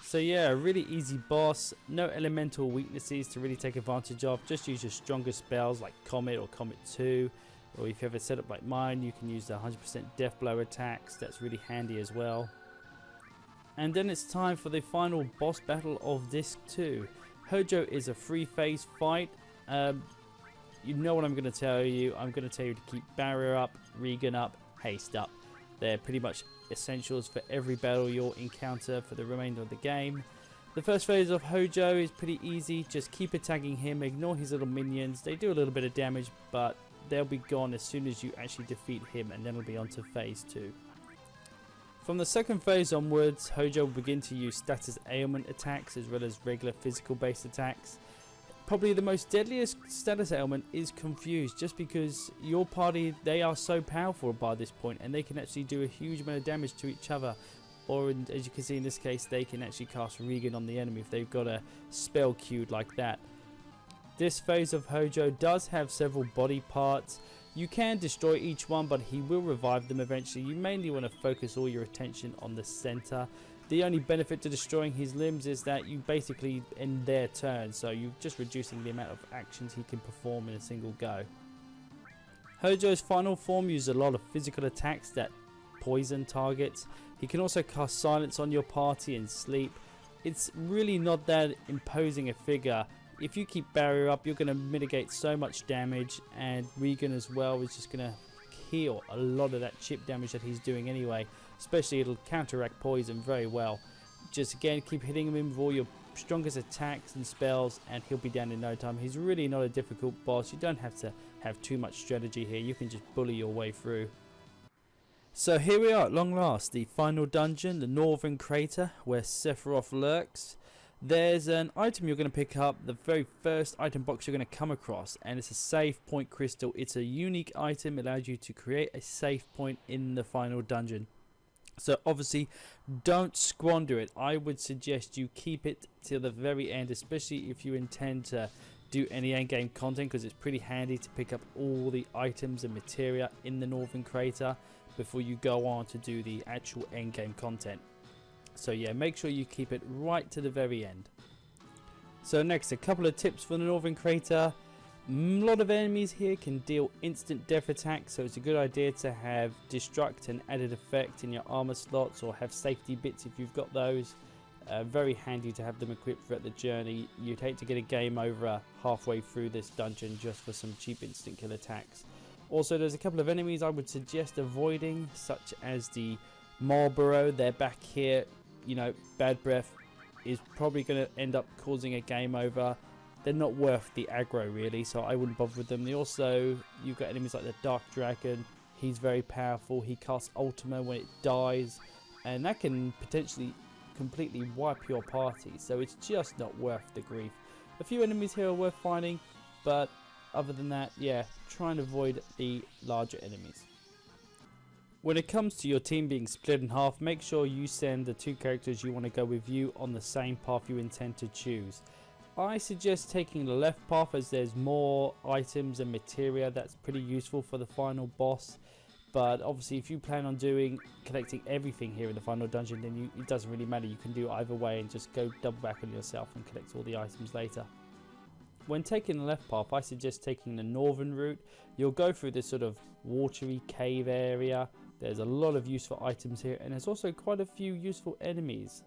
So yeah, a really easy boss, no elemental weaknesses to really take advantage of. Just use your stronger spells like Comet or Comet 2, or if you have a setup like mine, you can use the 100% death blow attacks. That's really handy as well. And then it's time for the final boss battle of Disc 2. Hojo is a 3-phase fight. You know what I'm going to tell you. I'm going to tell you to keep barrier up, Regan up, haste up. They're pretty much essentials for every battle you'll encounter for the remainder of the game. The first phase of Hojo is pretty easy. Just keep attacking him, ignore his little minions. They do a little bit of damage, but they'll be gone as soon as you actually defeat him, and then it'll be on to phase 2. From the second phase onwards, Hojo will begin to use status ailment attacks as well as regular physical based attacks. Probably the most deadliest status ailment is Confused, just because your party, they are so powerful by this point, and they can actually do a huge amount of damage to each other. Or as you can see in this case, they can actually cast Regan on the enemy if they've got a spell queued like that. This phase of Hojo does have several body parts. You can destroy each one, but he will revive them eventually. You mainly want to focus all your attention on the center. The only benefit to destroying his limbs is that you basically end their turn, so you're just reducing the amount of actions he can perform in a single go. Hojo's final form uses a lot of physical attacks that poison targets. He can also cast silence on your party and sleep. It's really not that imposing a figure. If you keep barrier up, you're going to mitigate so much damage, and Regan as well is just going to heal a lot of that chip damage that he's doing anyway. Especially it'll counteract poison very well. Just again keep hitting him with all your strongest attacks and spells and he'll be down in no time. He's really not a difficult boss. You don't have to have too much strategy here. You can just bully your way through. So here we are at long last, the final dungeon, the Northern Crater, where Sephiroth lurks. There's an item you're going to pick up, the very first item box you're going to come across, and it's a save point crystal. It's a unique item. It allows you to create a save point in the final dungeon. So obviously don't squander it. I would suggest you keep it till the very end, especially if you intend to do any endgame content, because it's pretty handy to pick up all the items and materia in the Northern Crater before you go on to do the actual endgame content. So yeah, make sure you keep it right to the very end. So next, a couple of tips for the Northern Crater. A lot of enemies here can deal instant death attacks, so it's a good idea to have destruct and added effect in your armor slots, or have safety bits if you've got those. Very handy to have them equipped throughout the journey. You'd hate to get a game over halfway through this dungeon just for some cheap instant kill attacks. Also, there's a couple of enemies I would suggest avoiding, such as the Marlboro. They're back here. You know, bad breath is probably going to end up causing a game over. They're not worth the aggro really, so I wouldn't bother with them. You've got enemies like the Dark Dragon. He's very powerful. He casts Ultima when it dies, and that can potentially completely wipe your party, so it's just not worth the grief. A few enemies here are worth finding, but other than that, yeah, try and avoid the larger enemies. When it comes to your team being split in half, make sure you send the two characters you want to go with you on the same path you intend to choose. I suggest taking the left path, as there's more items and materia that's pretty useful for the final boss. But obviously if you plan on collecting everything here in the final dungeon, then it doesn't really matter. You can do either way and just go double back on yourself and collect all the items later. When taking the left path, I suggest taking the northern route. You'll go through this sort of watery cave area. There's a lot of useful items here, and there's also quite a few useful enemies,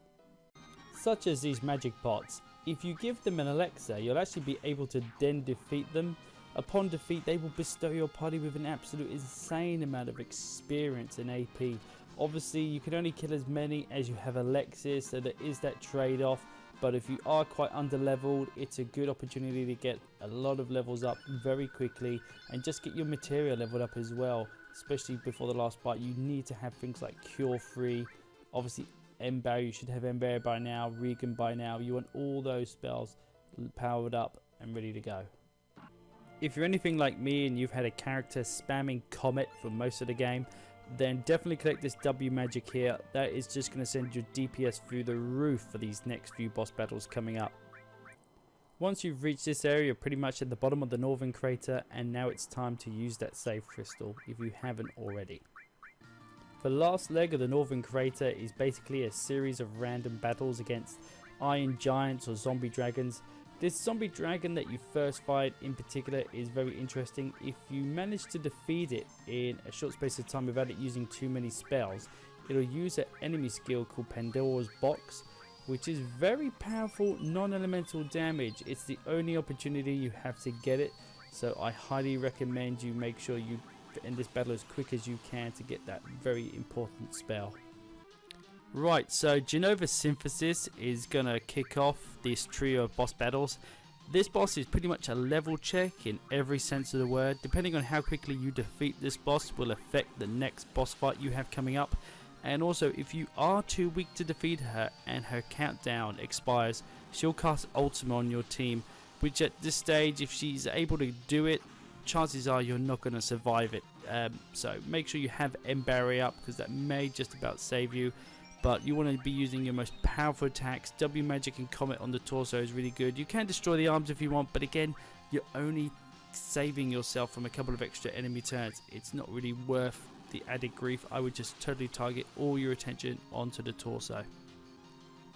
such as these magic pots. If you give them an elixir, you'll actually be able to then defeat them. Upon defeat, they will bestow your party with an absolute insane amount of experience and AP. Obviously, you can only kill as many as you have elixirs, so there is that trade-off. But if you are quite under-leveled, it's a good opportunity to get a lot of levels up very quickly, and just get your materia leveled up as well. Especially before the last fight, you need to have things like Cure Free. Obviously, Ember, you should have Ember by now, Regan by now. You want all those spells powered up and ready to go. If you're anything like me and you've had a character spamming Comet for most of the game, then definitely collect this W magic here. That is just going to send your DPS through the roof for these next few boss battles coming up. Once you've reached this area, you're pretty much at the bottom of the Northern Crater, and now it's time to use that save crystal if you haven't already. The last leg of the Northern Crater is basically a series of random battles against iron giants or zombie dragons. This zombie dragon that you first fight in particular is very interesting. If you manage to defeat it in a short space of time without it using too many spells, it'll use an enemy skill called Pandora's Box, which is very powerful non-elemental damage. It's the only opportunity you have to get it, so I highly recommend you make sure you end this battle as quick as you can to get that very important spell. Right, so Genova Synthesis is going to kick off this trio of boss battles. This boss is pretty much a level check in every sense of the word. Depending on how quickly you defeat this boss will affect the next boss fight you have coming up. And also, if you are too weak to defeat her and her countdown expires, she'll cast Ultima on your team, which at this stage, if she's able to do it, chances are you're not going to survive it. So make sure you have Ember up, because that may just about save you. But you want to be using your most powerful attacks. W magic and Comet on the torso is really good. You can destroy the arms if you want, but again, you're only saving yourself from a couple of extra enemy turns. It's not really worth the added grief. I would just totally target all your attention onto the torso.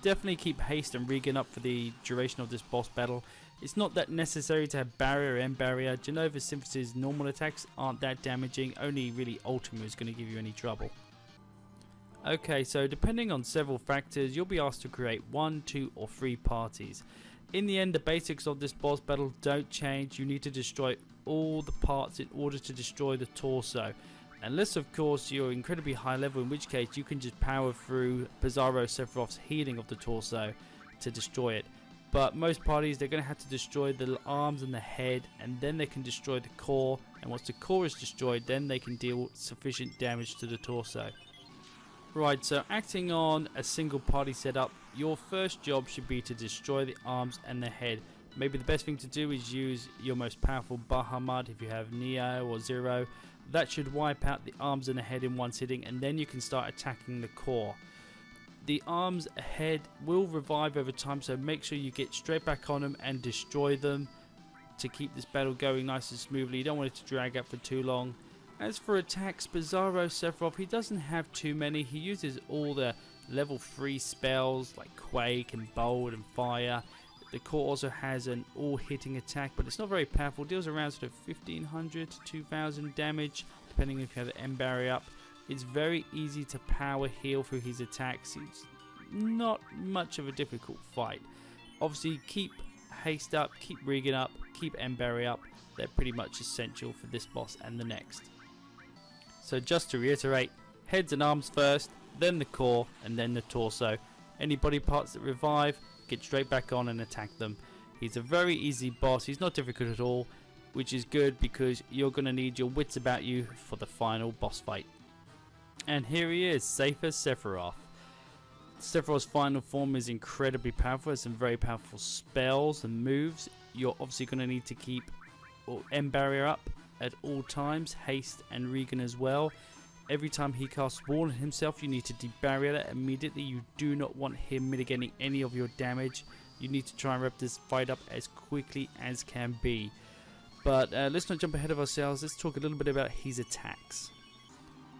Definitely keep haste and regen up for the duration of this boss battle. It's not that necessary to have barrier and barrier. Genova Synthesis normal attacks aren't that damaging, only really Ultima is going to give you any trouble. Okay, so depending on several factors, you'll be asked to create 1, 2 or 3 parties. In the end, the basics of this boss battle don't change. You need to destroy all the parts in order to destroy the torso. Unless of course you're incredibly high level, in which case you can just power through Bizarro Sephiroth's healing of the torso to destroy it. But most parties, they're going to have to destroy the arms and the head, and then they can destroy the core, and once the core is destroyed, then they can deal sufficient damage to the torso. Right, so acting on a single party setup, your first job should be to destroy the arms and the head. Maybe the best thing to do is use your most powerful Bahamut if you have Neo or Zero. That should wipe out the arms and the head in one sitting, and then you can start attacking the core. The arms head will revive over time, so make sure you get straight back on them and destroy them to keep this battle going nice and smoothly. You don't want it to drag out for too long. As for attacks, Bizarro Sephiroth, he doesn't have too many. He uses all the level 3 spells like Quake and Bold and Fire. The core also has an all-hitting attack, but it's not very powerful. Deals around sort of 1500 to 2000 damage, depending if you have the M barrier up. It's very easy to power heal through his attacks. It's not much of a difficult fight. Obviously, keep haste up, keep regen up, keep M barrier up. They're pretty much essential for this boss and the next. So just to reiterate, heads and arms first, then the core, and then the torso. Any body parts that revive, get straight back on and attack them. He's a very easy boss. He's not difficult at all, which is good because you're going to need your wits about you for the final boss fight. And here he is, Safer Sephiroth. Sephiroth's final form is incredibly powerful. There's some very powerful spells and moves. You're obviously going to need to keep M barrier up at all times, haste and regen as well. Every time he casts Wall on himself, you need to debarrier that immediately. You do not want him mitigating any of your damage. You need to try and wrap this fight up as quickly as can be. But let's not jump ahead of ourselves. Let's talk a little bit about his attacks.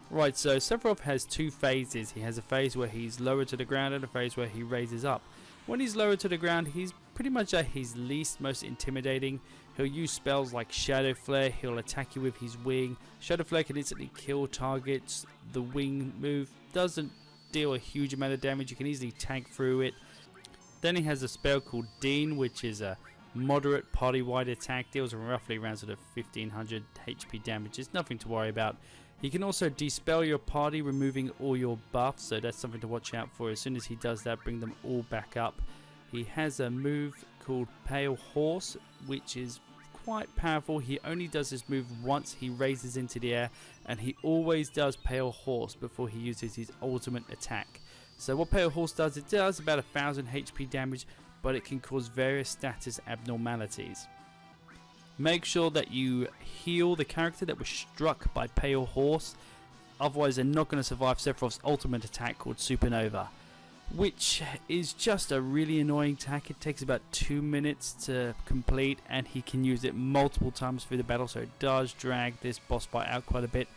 Right, so Sephiroth has 2 phases. He has a phase where he's lowered to the ground and a phase where he raises up. When he's lowered to the ground, he's pretty much at his least most intimidating. He'll use spells like Shadow Flare. He'll attack you with his wing. Shadow Flare can instantly kill targets. The wing move doesn't deal a huge amount of damage. You can easily tank through it. Then he has a spell called Dean, which is a moderate party-wide attack. Deals roughly around sort of 1500 HP damage. It's nothing to worry about. He can also dispel your party, removing all your buffs, so that's something to watch out for. As soon as he does that, bring them all back up. He has a move called Pale Horse, which is quite powerful. He only does this move once he raises into the air, and he always does Pale Horse before he uses his ultimate attack. So what Pale Horse does, it does about 1000 HP damage, but it can cause various status abnormalities. Make sure that you heal the character that was struck by Pale Horse, otherwise they're not going to survive Sephiroth's ultimate attack called Supernova, which is just a really annoying attack. It takes about 2 minutes to complete, and he can use it multiple times through the battle, so it does drag this boss fight out quite a bit.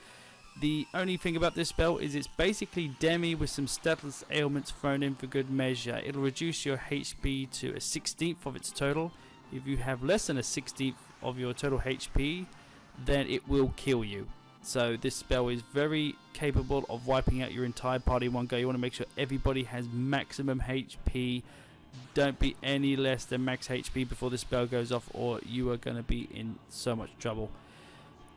The only thing about this spell is it's basically Demi with some status ailments thrown in for good measure. It'll reduce your HP to a 16th of its total. If you have less than a 16th of your total HP, then it will kill you. So this spell is very capable of wiping out your entire party in one go. You want to make sure everybody has maximum HP. Don't be any less than max HP before the spell goes off, or you are going to be in so much trouble.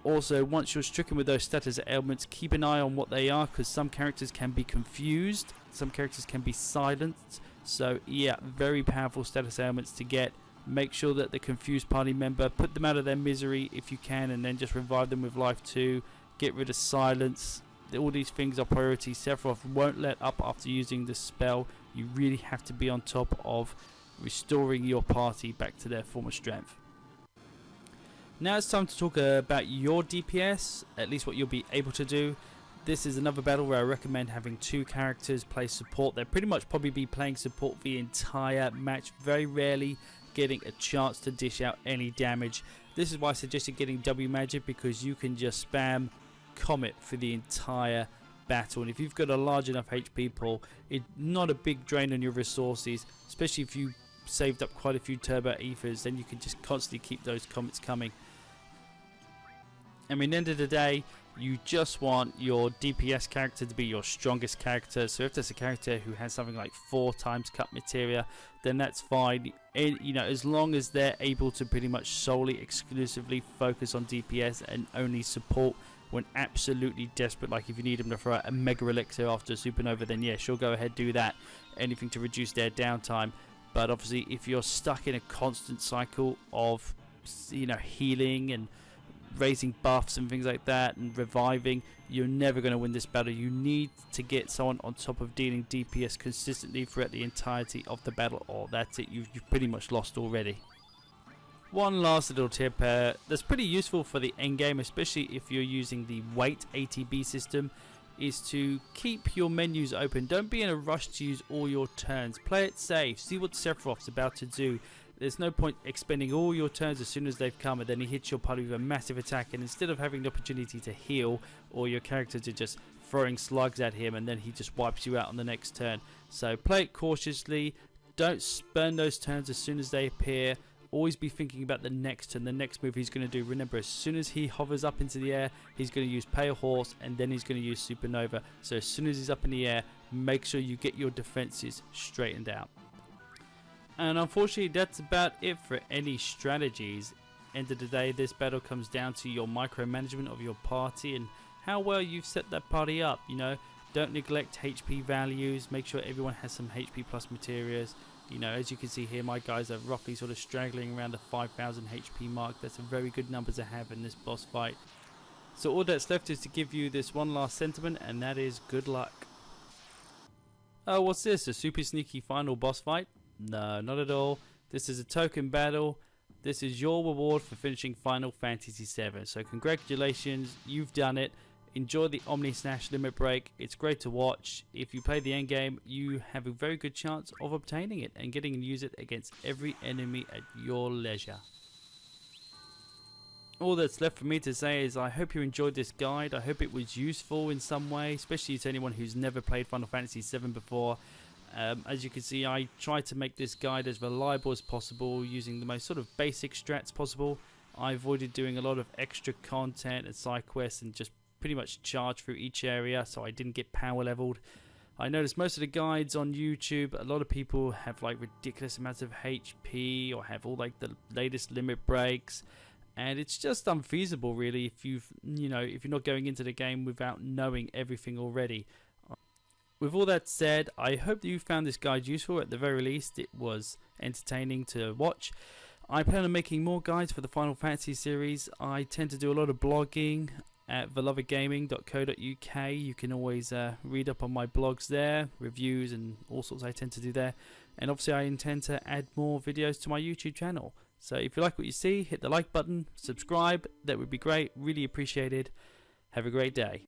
Also, once you're stricken with those status ailments, keep an eye on what they are, because some characters can be confused, some characters can be silenced. So yeah, very powerful status ailments to get. Make sure that the confused party member, put them out of their misery if you can, and then just revive them with life 2. Get rid of silence. All these things are priorities. Sephiroth won't let up after using this spell. You really have to be on top of restoring your party back to their former strength. Now it's time to talk about your DPS, at least what you'll be able to do. This is another battle where I recommend having 2 characters play support. They'll pretty much probably be playing support the entire match, very rarely getting a chance to dish out any damage. This is why I suggested getting W Magic, because you can just spam Comet for the entire battle, and if you've got a large enough HP pool, it's not a big drain on your resources, especially if you saved up quite a few turbo ethers. Then you can just constantly keep those comets coming. I mean, at the end of the day, you just want your DPS character to be your strongest character. So if there's a character who has something like 4 times cut materia, then that's fine. You know, as long as they're able to pretty much solely, exclusively focus on DPS and only support when absolutely desperate. Like if you need them to throw out a mega elixir after a supernova, then yeah, sure, go ahead, do that. Anything to reduce their downtime. But obviously, if you're stuck in a constant cycle of, you know, healing and raising buffs and things like that and reviving, you're never going to win this battle. You need to get someone on top of dealing DPS consistently throughout the entirety of the battle, or that's it, you've pretty much lost already. One last little tip that's pretty useful for the end game, especially if you're using the wait ATB system, is to keep your menus open. Don't be in a rush to use all your turns. Play it safe. See what Sephiroth's about to do. There's no point expending all your turns as soon as they've come, and then he hits your party with a massive attack, and instead of having the opportunity to heal, or your character to just throwing slugs at him, and then he just wipes you out on the next turn. So play it cautiously. Don't spend those turns as soon as they appear. Always be thinking about the next turn, the next move he's going to do. Remember, as soon as he hovers up into the air, he's going to use Pale Horse, and then he's going to use Supernova. So as soon as he's up in the air, make sure you get your defenses straightened out. And unfortunately, that's about it for any strategies. End of the day, this battle comes down to your micromanagement of your party and how well you've set that party up. You know, don't neglect HP values. Make sure everyone has some HP plus materials. You know, as you can see here, my guys are roughly sort of straggling around the 5,000 HP mark. That's a very good number to have in this boss fight. So all that's left is to give you this one last sentiment, and that is good luck. Oh, what's this? A super sneaky final boss fight? No, not at all. This is a token battle. This is your reward for finishing Final Fantasy VII. So congratulations, you've done it. Enjoy the Omni Slash limit break. It's great to watch. If you play the end game, you have a very good chance of obtaining it and getting to use it against every enemy at your leisure. All that's left for me to say is I hope you enjoyed this guide. I hope it was useful in some way, especially to anyone who's never played Final Fantasy VII before. As you can see, I tried to make this guide as reliable as possible using the most sort of basic strats possible. I avoided doing a lot of extra content and side quests and just pretty much charged through each area, so I didn't get power leveled. I noticed most of the guides on YouTube, a lot of people have like ridiculous amounts of HP or have all like the latest limit breaks, and it's just unfeasible really if if you're not going into the game without knowing everything already. With all that said, I hope that you found this guide useful. At the very least, it was entertaining to watch. I plan on making more guides for the Final Fantasy series. I tend to do a lot of blogging at belovedgaming.co.uk. You can always read up on my blogs there, reviews and all sorts I tend to do there. And obviously I intend to add more videos to my YouTube channel. So if you like what you see, hit the like button, subscribe. That would be great. Really appreciated. Have a great day.